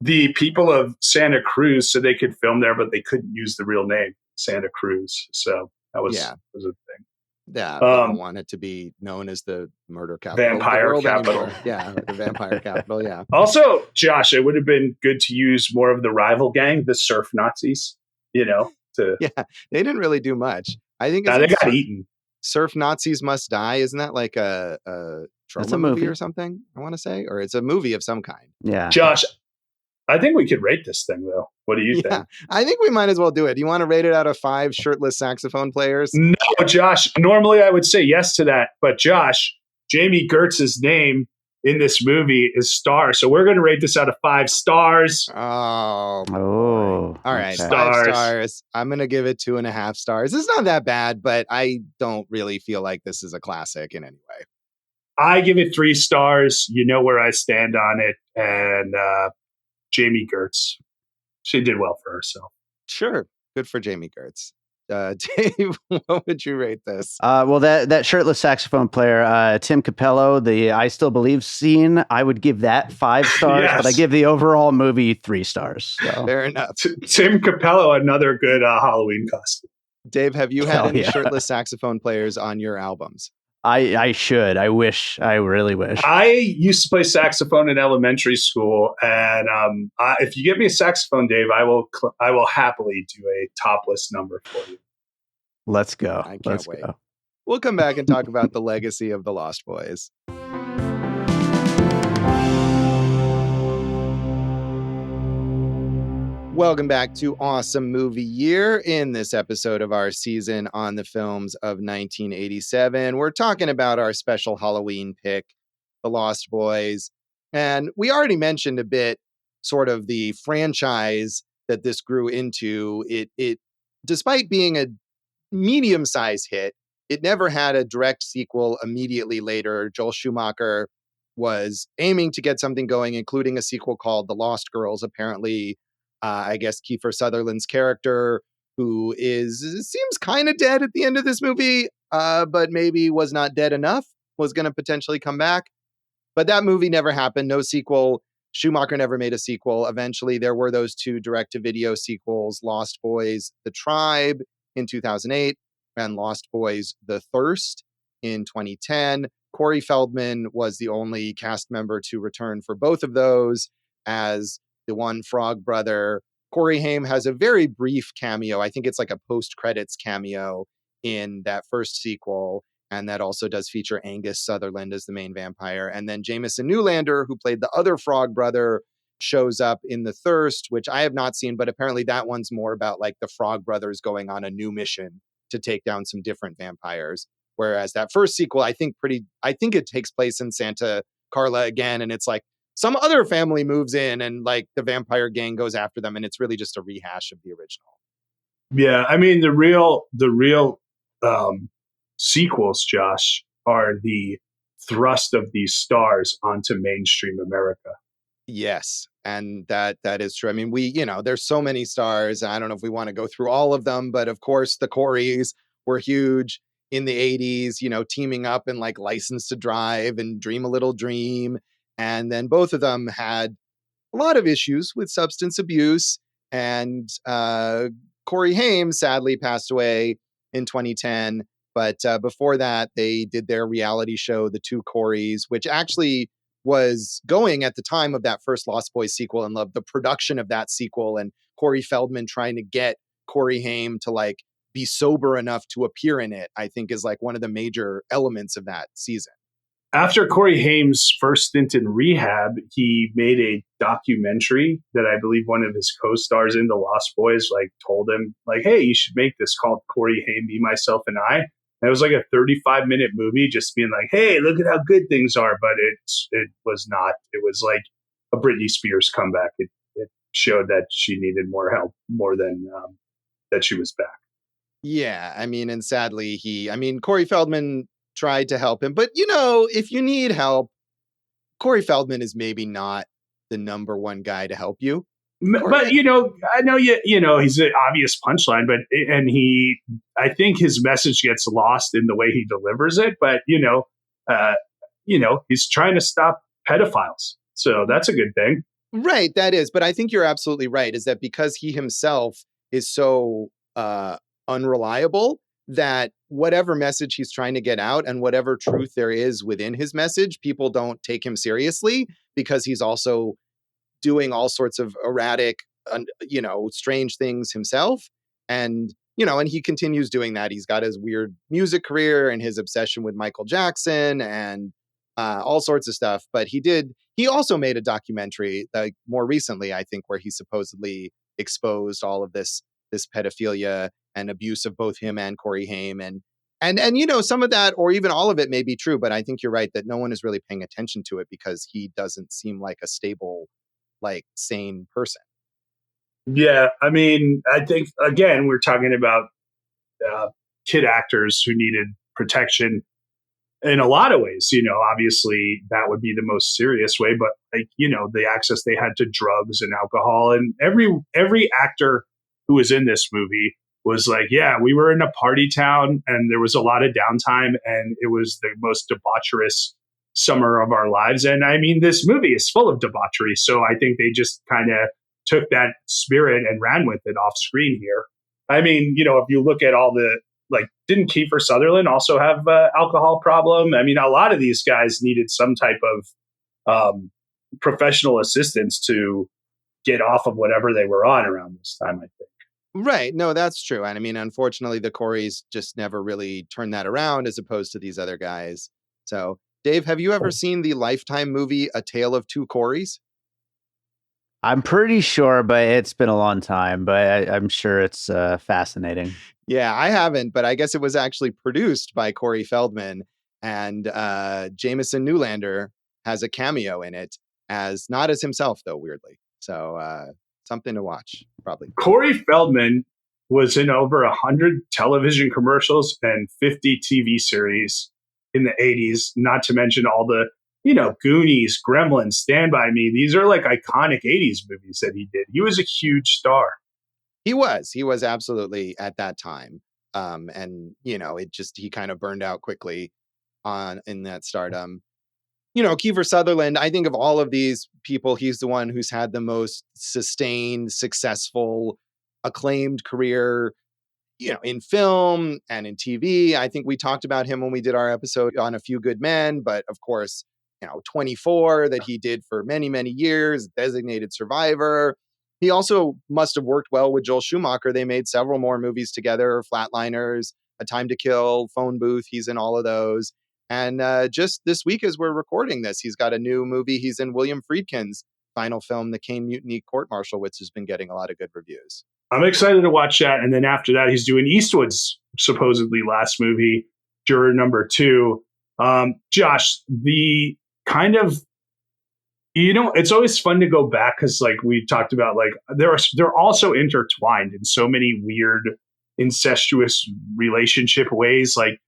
The people of Santa Cruz said they could film there, but they couldn't use the real name, Santa Cruz. So that was a thing. Yeah, they don't want it to be known as the murder capital. Vampire capital. Anymore. Yeah, the vampire capital, yeah. Also, Josh, it would have been good to use more of the rival gang, the surf Nazis, Yeah, they didn't really do much. I think they got eaten. Surf Nazis Must Die. Isn't that like a trauma movie or something, I want to say? Or it's a movie of some kind. Yeah. Josh, I think we could rate this thing, though. What do you think? I think we might as well do it. Do you want to rate it out of 5 shirtless saxophone players? No, Josh. Normally I would say yes to that. But Josh, Jami Gertz's name in this movie is Star. So we're going to rate this out of 5 stars. Oh. All right. Okay. 5 stars. I'm going to give it 2.5 stars. It's not that bad, but I don't really feel like this is a classic in any way. I give it 3 stars. You know where I stand on it. And Jami Gertz, she did well for herself. Sure. Good for Jami Gertz. Dave, what would you rate this? Well, that shirtless saxophone player, Tim Capello, the I Still Believe scene, I would give that 5 stars, yes. But I give the overall movie 3 stars. So. Fair enough. Tim Capello, another good Halloween costume. Dave, have you had any shirtless saxophone players on your albums? I should. I wish. I really wish. I used to play saxophone in elementary school, and if you give me a saxophone, Dave, I will happily do a topless number for you. Let's go. I can't wait. We'll come back and talk about the legacy of the Lost Boys. Welcome back to Awesome Movie Year. In this episode of our season on the films of 1987, we're talking about our special Halloween pick, The Lost Boys. And we already mentioned a bit sort of the franchise that this grew into. It despite being a medium-sized hit, it never had a direct sequel immediately later. Joel Schumacher was aiming to get something going, including a sequel called The Lost Girls. Apparently, I guess Kiefer Sutherland's character, who seems kind of dead at the end of this movie, but maybe was not dead enough, was going to potentially come back. But that movie never happened. No sequel. Schumacher never made a sequel. Eventually, there were those two direct-to-video sequels, Lost Boys: The Tribe in 2008 and Lost Boys: The Thirst in 2010. Corey Feldman was the only cast member to return for both of those as the one frog brother. Corey Haim has a very brief cameo. I think it's like a post-credits cameo in that first sequel. And that also does feature Angus Sutherland as the main vampire. And then Jamison Newlander, who played the other frog brother, shows up in The Thirst, which I have not seen, but apparently that one's more about like the frog brothers going on a new mission to take down some different vampires. Whereas that first sequel, I think it takes place in Santa Carla again. And it's like some other family moves in and like the vampire gang goes after them. And it's really just a rehash of the original. Yeah. I mean, the real sequels, Josh, are the thrust of these stars onto mainstream America. Yes. And that is true. I mean, there's so many stars. I don't know if we want to go through all of them, but of course the Coreys were huge in the 80s, teaming up in like License to Drive and Dream a Little Dream. And then both of them had a lot of issues with substance abuse. And Corey Haim sadly passed away in 2010. But before that, they did their reality show, The Two Coreys, which actually was going at the time of that first Lost Boys sequel and the production of that sequel and Corey Feldman trying to get Corey Haim to like be sober enough to appear in it, I think is like one of the major elements of that season. After Corey Haim's first stint in rehab, he made a documentary that I believe one of his co-stars in The Lost Boys like told him like, hey, you should make this called Corey Haim, Me, Myself, and I. And it was like a 35-minute movie just being like, hey, look at how good things are. But it was not. It was like a Britney Spears comeback. It showed that she needed more help more than that she was back. Yeah. I mean, and sadly, Corey Feldman tried to help him. But, if you need help, Corey Feldman is maybe not the number one guy to help you. But, I know, he's an obvious punchline, but, I think his message gets lost in the way he delivers it. But, he's trying to stop pedophiles. So that's a good thing. Right. That is. But I think you're absolutely right, is that because he himself is so unreliable, that whatever message he's trying to get out and whatever truth there is within his message, people don't take him seriously because he's also doing all sorts of erratic, strange things himself. And, and he continues doing that. He's got his weird music career and his obsession with Michael Jackson and all sorts of stuff. But he also made a documentary like more recently, I think, where he supposedly exposed all of this pedophilia and abuse of both him and Corey Haim. And some of that, or even all of it may be true, but I think you're right that no one is really paying attention to it because he doesn't seem like a stable, like sane person. Yeah. I mean, I think, again, we're talking about kid actors who needed protection in a lot of ways. Obviously that would be the most serious way, but like, the access they had to drugs and alcohol, and every actor who was in this movie was like, yeah, we were in a party town and there was a lot of downtime and it was the most debaucherous summer of our lives. And I mean, this movie is full of debauchery. So I think they just kind of took that spirit and ran with it off screen here. I mean, if you look at all the, like, didn't Kiefer Sutherland also have an alcohol problem? I mean, a lot of these guys needed some type of professional assistance to get off of whatever they were on around this time, I think. Right. No, that's true. And I mean, unfortunately, the Coreys just never really turned that around as opposed to these other guys. So, Dave, have you ever seen the Lifetime movie, A Tale of Two Coreys? I'm pretty sure, but it's been a long time. But I'm sure it's fascinating. Yeah, I haven't, but I guess it was actually produced by Corey Feldman, and Jameson Newlander has a cameo in it, as not as himself though, weirdly. So something to watch, probably. Corey Feldman was in over 100 television commercials and 50 TV series in the 80s, not to mention all the, Goonies, Gremlins, Stand By Me. These are like iconic 80s movies that he did. He was a huge star. He was absolutely at that time. And he kind of burned out quickly in that stardom. Kiefer Sutherland, I think of all of these people, he's the one who's had the most sustained, successful, acclaimed career, in film and in TV. I think we talked about him when we did our episode on A Few Good Men, but of course, 24 that he did for many, many years, Designated Survivor. He also must have worked well with Joel Schumacher. They made several more movies together, Flatliners, A Time to Kill, Phone Booth. He's in all of those. And just this week, as we're recording this, he's got a new movie. He's in William Friedkin's final film, The Caine Mutiny Court Martial, which has been getting a lot of good reviews. I'm excited to watch that. And then after that, he's doing Eastwood's supposedly last movie, Juror Number 2. Josh, the kind of, it's always fun to go back because like we talked about, like they're also intertwined in so many weird incestuous relationship ways. Like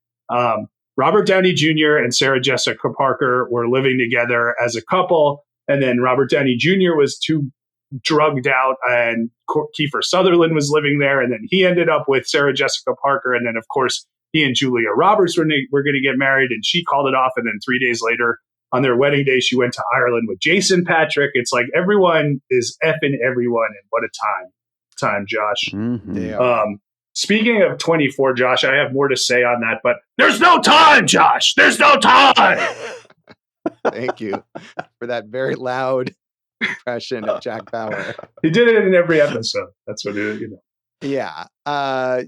Robert Downey Jr. and Sarah Jessica Parker were living together as a couple. And then Robert Downey Jr. was too drugged out and Kiefer Sutherland was living there. And then he ended up with Sarah Jessica Parker. And then, of course, he and Julia Roberts were going to get married and she called it off. And then 3 days later on their wedding day, she went to Ireland with Jason Patric. It's like everyone is effing everyone. And what a time, Josh. Mm-hmm. Speaking of 24, Josh, I have more to say on that, but there's no time, Josh. There's no time. Thank you for that very loud impression of Jack Bauer. He did it in every episode. That's what it is, Yeah.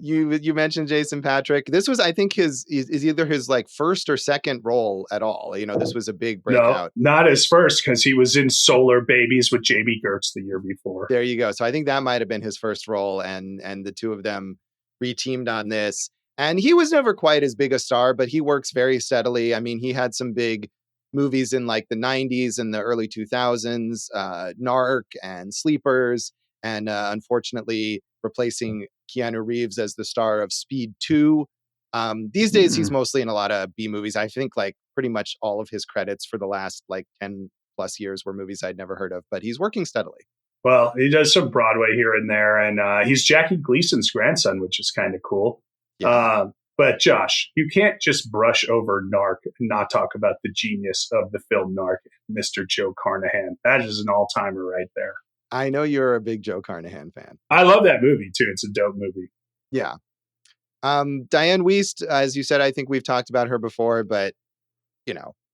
You mentioned Jason Patric. This was, I think, is either his like first or second role at all. This was a big breakout. No, not his first, because he was in Solar Babies with Jami Gertz the year before. There you go. So I think that might have been his first role, and the two of them reteamed on this. And he was never quite as big a star, but he works very steadily. I mean, he had some big movies in like the 90s and the early 2000s, Narc and Sleepers, and unfortunately replacing Keanu Reeves as the star of Speed 2. These days, he's mostly in a lot of B movies. I think like pretty much all of his credits for the last like 10 plus years were movies I'd never heard of, but he's working steadily. Well, he does some Broadway here and there, and he's Jackie Gleason's grandson, which is kind of cool. Yeah. But Josh, you can't just brush over Narc and not talk about the genius of the film Narc, Mr. Joe Carnahan. That is an all-timer right there. I know you're a big Joe Carnahan fan. I love that movie, too. It's a dope movie. Yeah. Dianne Wiest, as you said, I think we've talked about her before, but,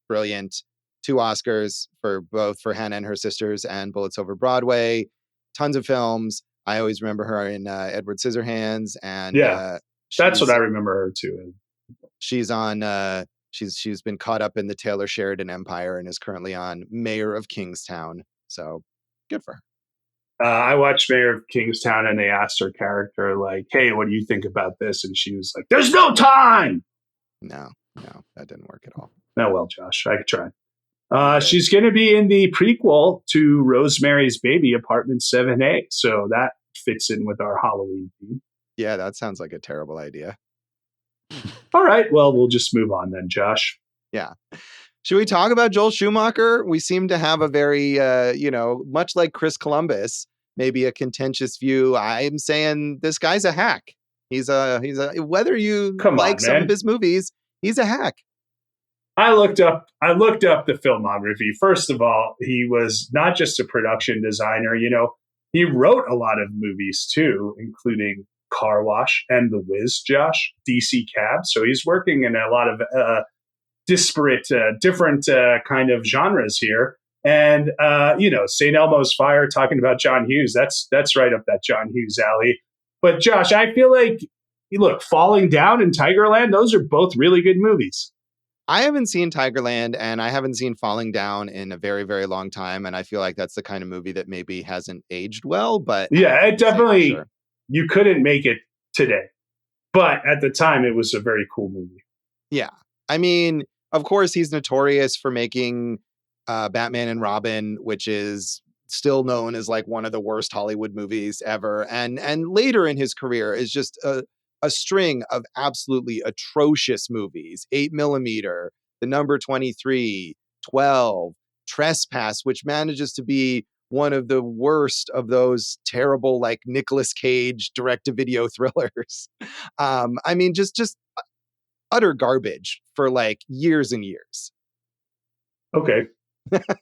brilliant. 2 Oscars for Hannah and Her Sisters and Bullets Over Broadway. Tons of films. I always remember her in Edward Scissorhands. And that's what I remember her too. She's on. She's been caught up in the Taylor Sheridan empire and is currently on Mayor of Kingstown. So good for her. I watched Mayor of Kingstown, and they asked her character, like, "Hey, what do you think about this?" And she was like, "There's no time." No, that didn't work at all. No, well, Josh, I tried. She's going to be in the prequel to Rosemary's Baby, Apartment 7A. So that fits in with our Halloween theme. Yeah, that sounds like a terrible idea. All right. Well, we'll just move on then, Josh. Yeah. Should we talk about Joel Schumacher? We seem to have a very, much like Chris Columbus, maybe a contentious view. I'm saying this guy's a hack. He's a whether you like some of his movies, he's a hack. I looked up the filmography. First of all, he was not just a production designer. He wrote a lot of movies too, including Car Wash and The Wiz, Josh, DC Cab. So he's working in a lot of disparate, different kind of genres here. And St. Elmo's Fire, talking about John Hughes. That's right up that John Hughes alley. But Josh, I feel like, look, Falling Down and Tigerland, those are both really good movies. I haven't seen Tigerland and I haven't seen Falling Down in a very, very long time. And I feel like that's the kind of movie that maybe hasn't aged well, but Yeah, it definitely, sure. You couldn't make it today. But at the time, it was a very cool movie. Yeah. I mean, of course, he's notorious for making Batman and Robin, which is still known as like one of the worst Hollywood movies ever. And later in his career is just a string of absolutely atrocious movies. 8mm, The Number 23, 12, Trespass, which manages to be one of the worst of those terrible, like Nicolas Cage direct-to-video thrillers. I mean, just utter garbage for like years and years. Okay.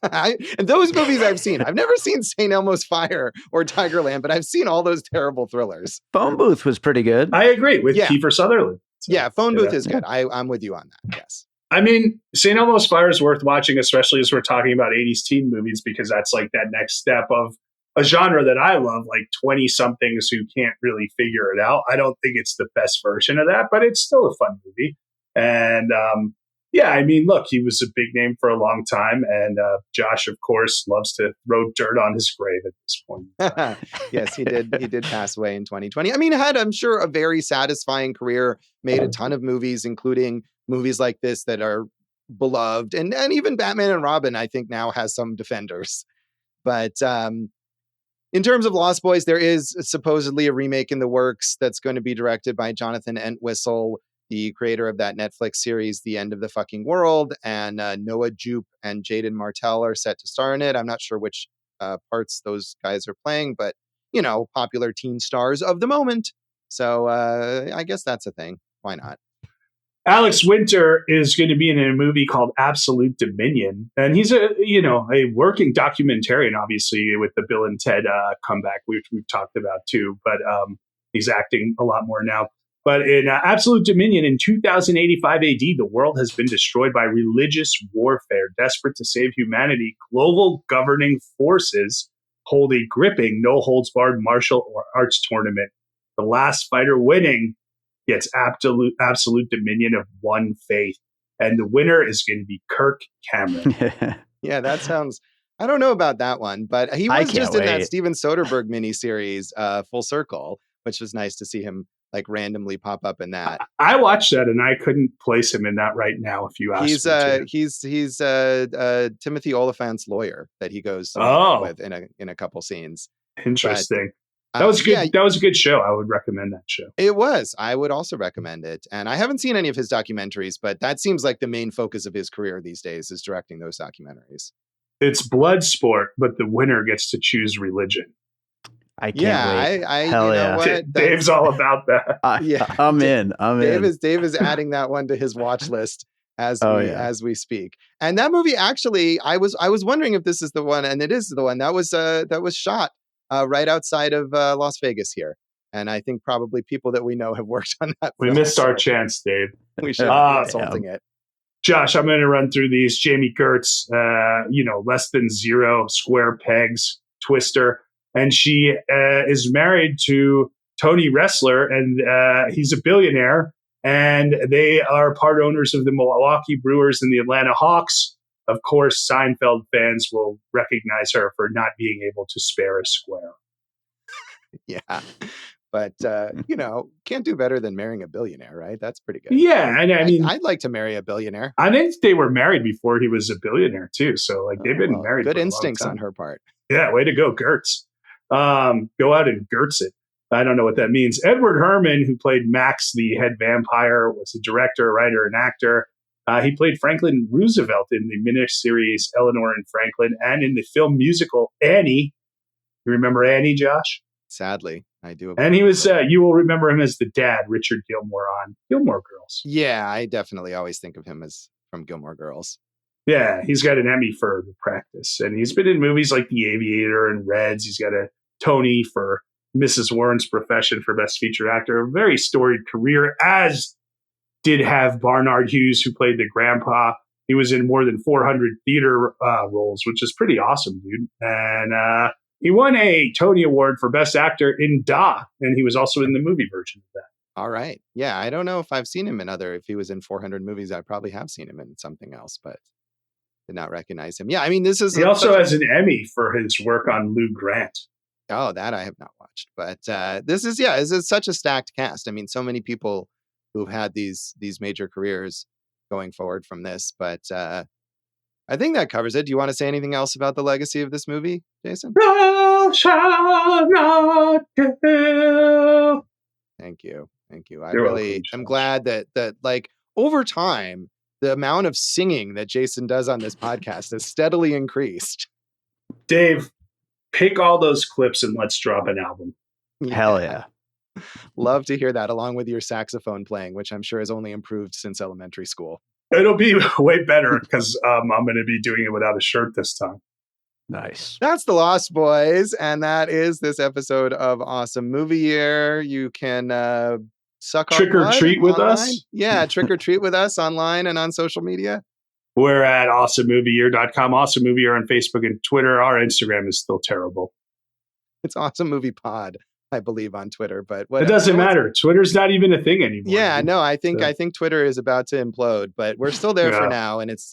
And those movies I've seen. I've never seen St. Elmo's Fire or Tigerland, but I've seen all those terrible thrillers. Phone Booth was pretty good. I agree with Kiefer Sutherland. So, Phone Booth is good. I'm with you on that. Yes. I mean, St. Elmo's Fire is worth watching, especially as we're talking about 80s teen movies, because that's like that next step of a genre that I love, like 20-somethings who can't really figure it out. I don't think it's the best version of that, but it's still a fun movie. And yeah, I mean, look, he was a big name for a long time. And Josh, of course, loves to throw dirt on his grave at this point. Yes, he did. He did pass away in 2020. I mean, he had, I'm sure, a very satisfying career, made a ton of movies, including movies like this that are beloved. And even Batman and Robin, I think, now has some defenders. But in terms of Lost Boys, there is supposedly a remake in the works that's going to be directed by Jonathan Entwistle, the creator of that Netflix series, The End of the Fucking World. And Noah Jupe and Jaden Martell are set to star in it. I'm not sure which parts those guys are playing, but, you know, popular teen stars of the moment. So I guess that's a thing. Why not? Alex Winter is going to be in a movie called Absolute Dominion, and he's a working documentarian, obviously, with the Bill and Ted comeback, which we've talked about too. But he's acting a lot more now. But in Absolute Dominion in 2085 AD, the world has been destroyed by religious warfare. Desperate to save humanity, global governing forces hold a gripping, no-holds-barred martial arts tournament. The last fighter winning gets absolute dominion of one faith. And the winner is going to be Kirk Cameron. Yeah, that sounds... I don't know about that one, but he was just in that Steven Soderbergh miniseries, Full Circle, which was nice to see him like randomly pop up in that. I watched that and I couldn't place him in that right now if you ask me to. He's Timothy Oliphant's lawyer that he goes with in a couple scenes. Interesting. But, that was good. Yeah, that was a good show. I would recommend that show. It was. I would also recommend it. And I haven't seen any of his documentaries, but that seems like the main focus of his career these days is directing those documentaries. It's blood sport, but the winner gets to choose religion. I can't wait. Hell yeah. What? Dave's all about that. I'm in. Dave is adding that one to his watch list as we speak. And that movie, actually, I was wondering if this is the one, and it is the one that was shot right outside of Las Vegas here. And I think probably people that we know have worked on that. We missed our chance, Dave. We should be consulting it. Josh, I'm going to run through these. Jami Gertz, Less Than Zero, Square Pegs, Twister. And she is married to Tony Ressler, and he's a billionaire. And they are part owners of the Milwaukee Brewers and the Atlanta Hawks. Of course, Seinfeld fans will recognize her for not being able to spare a square. Yeah. But, can't do better than marrying a billionaire, right? That's pretty good. Yeah. And I mean, I'd like to marry a billionaire. I think they were married before he was a billionaire, too. So, they've been married. Good instincts on her part. Yeah. Way to go, Gertz. Go out and Gertz it. I don't know what that means. Edward Herrmann, who played Max, the head vampire, was a director, writer, and actor. He played Franklin Roosevelt in the miniseries Eleanor and Franklin and in the film musical Annie. You remember Annie, Josh? Sadly, I do. And he was, you will remember him as the dad, Richard Gilmore, on Gilmore Girls. Yeah, I definitely always think of him as from Gilmore Girls. Yeah, he's got an Emmy for The Practice. And he's been in movies like The Aviator and Reds. He's got a Tony for Mrs. Warren's Profession for Best Featured Actor. A very storied career, as did have Barnard Hughes, who played the grandpa. He was in more than 400 theater roles, which is pretty awesome, dude. And he won a Tony Award for Best Actor in Da, and he was also in the movie version of that. All right. Yeah, I don't know if I've seen him if he was in 400 movies, I probably have seen him in something else, but did not recognize him. Yeah, I mean, this is He also has an Emmy for his work on Lou Grant. Oh, that I have not watched. But this is such a stacked cast. I mean, so many people who've had these major careers going forward from this. But I think that covers it. Do you want to say anything else about the legacy of this movie, Jason? Thou shalt not kill. Thank you. I'm glad that like over time, the amount of singing that Jason does on this podcast has steadily increased. Dave, pick all those clips and let's drop an album. Hell yeah. Love to hear that, along with your saxophone playing, which I'm sure has only improved since elementary school. It'll be way better because I'm going to be doing it without a shirt this time. Nice. That's the Lost Boys, and that is this episode of Awesome Movie Year. You can suck our trick or treat with online. us. Yeah, trick or treat with us online and on social media. We're at awesomemovieyear.com, Awesome Movie Year on Facebook and Twitter. Our Instagram is still terrible. It's Awesome Movie Pod, I believe, on Twitter, but whatever. It doesn't matter. Twitter's not even a thing anymore. Yeah, no, I think Twitter is about to implode, but we're still there for now, and it's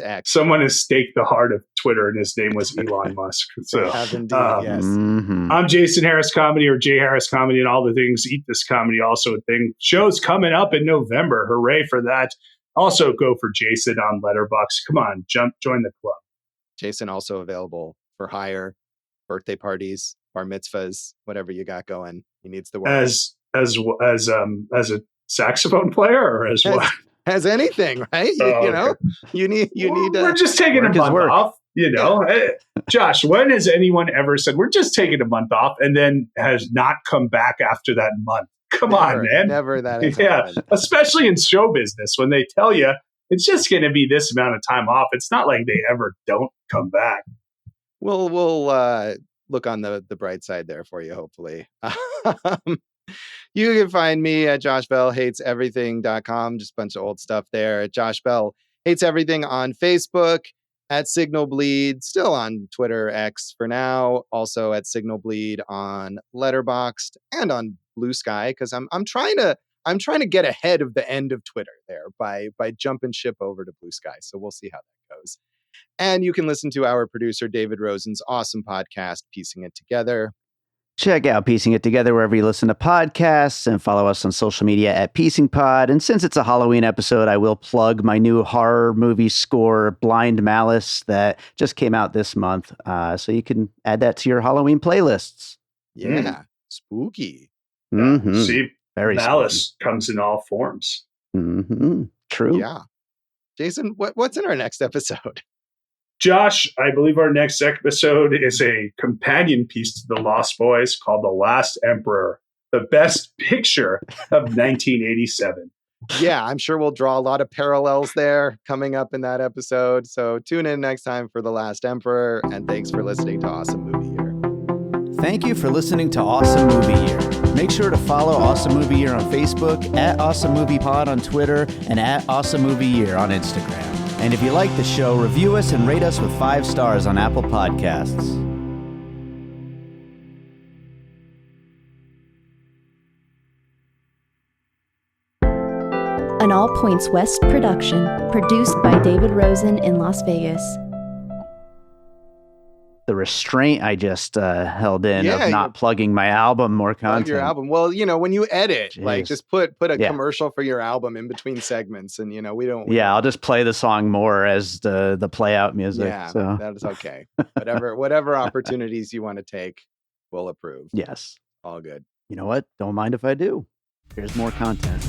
X. Someone has staked the heart of Twitter, and his name was Elon Musk. So, have indeed, yes. Mm-hmm. I'm Jason Harris Comedy, or Jay Harris Comedy, and all the things. Eat This Comedy, also a thing. Shows coming up in November. Hooray for that! Also, go for Jason on Letterboxd. Come on, join the club. Jason also available for hire, birthday parties, bar mitzvahs, whatever you got going. He needs the work. As a saxophone player, or as what? As anything, right? You know, you need. We're just taking a month off. You know, Josh. When has anyone ever said we're just taking a month off and then has not come back after that month? Come on, man. Never that has happened. Especially in show business, when they tell you it's just going to be this amount of time off, it's not like they ever don't come back. We'll look on the bright side there for you, hopefully. You can find me at joshbellhateseverything.com. Just a bunch of old stuff there. At Josh Bell Hates Everything on Facebook. At Signal Bleed, still on Twitter X for now. Also at Signal Bleed on Letterboxd and on Blue Sky, because I'm trying to get ahead of the end of Twitter there by jumping ship over to Blue Sky. So we'll see how that goes. And you can listen to our producer David Rosen's awesome podcast, Piecing It Together. Check out Piecing It Together wherever you listen to podcasts, and follow us on social media at Piecing Pod. And since it's a Halloween episode, I will plug my new horror movie score, Blind Malice, that just came out this month. So you can add that to your Halloween playlists. Yeah, spooky. Mm-hmm. See, very Malice spooky. Comes in all forms. Mm-hmm. True. Yeah. Jason, what's in our next episode? Josh, I believe our next episode is a companion piece to The Lost Boys called The Last Emperor, the best picture of 1987. Yeah, I'm sure we'll draw a lot of parallels there coming up in that episode. So tune in next time for The Last Emperor, and thanks for listening to Awesome Movie Year. Thank you for listening to Awesome Movie Year. Make sure to follow Awesome Movie Year on Facebook, at Awesome Movie Pod on Twitter, and at Awesome Movie Year on Instagram. And if you like the show, review us and rate us with 5 stars on Apple Podcasts. An All Points West production, produced by David Rosen in Las Vegas. The restraint I just held in of not plugging my album more content. Your album. Well, when you edit, Jeez. just put a commercial for your album in between segments, and we don't. I'll just play the song more as the play out music. Yeah, so. that is okay. whatever opportunities you want to take, we'll approve. Yes, all good. You know what? Don't mind if I do. Here's more content.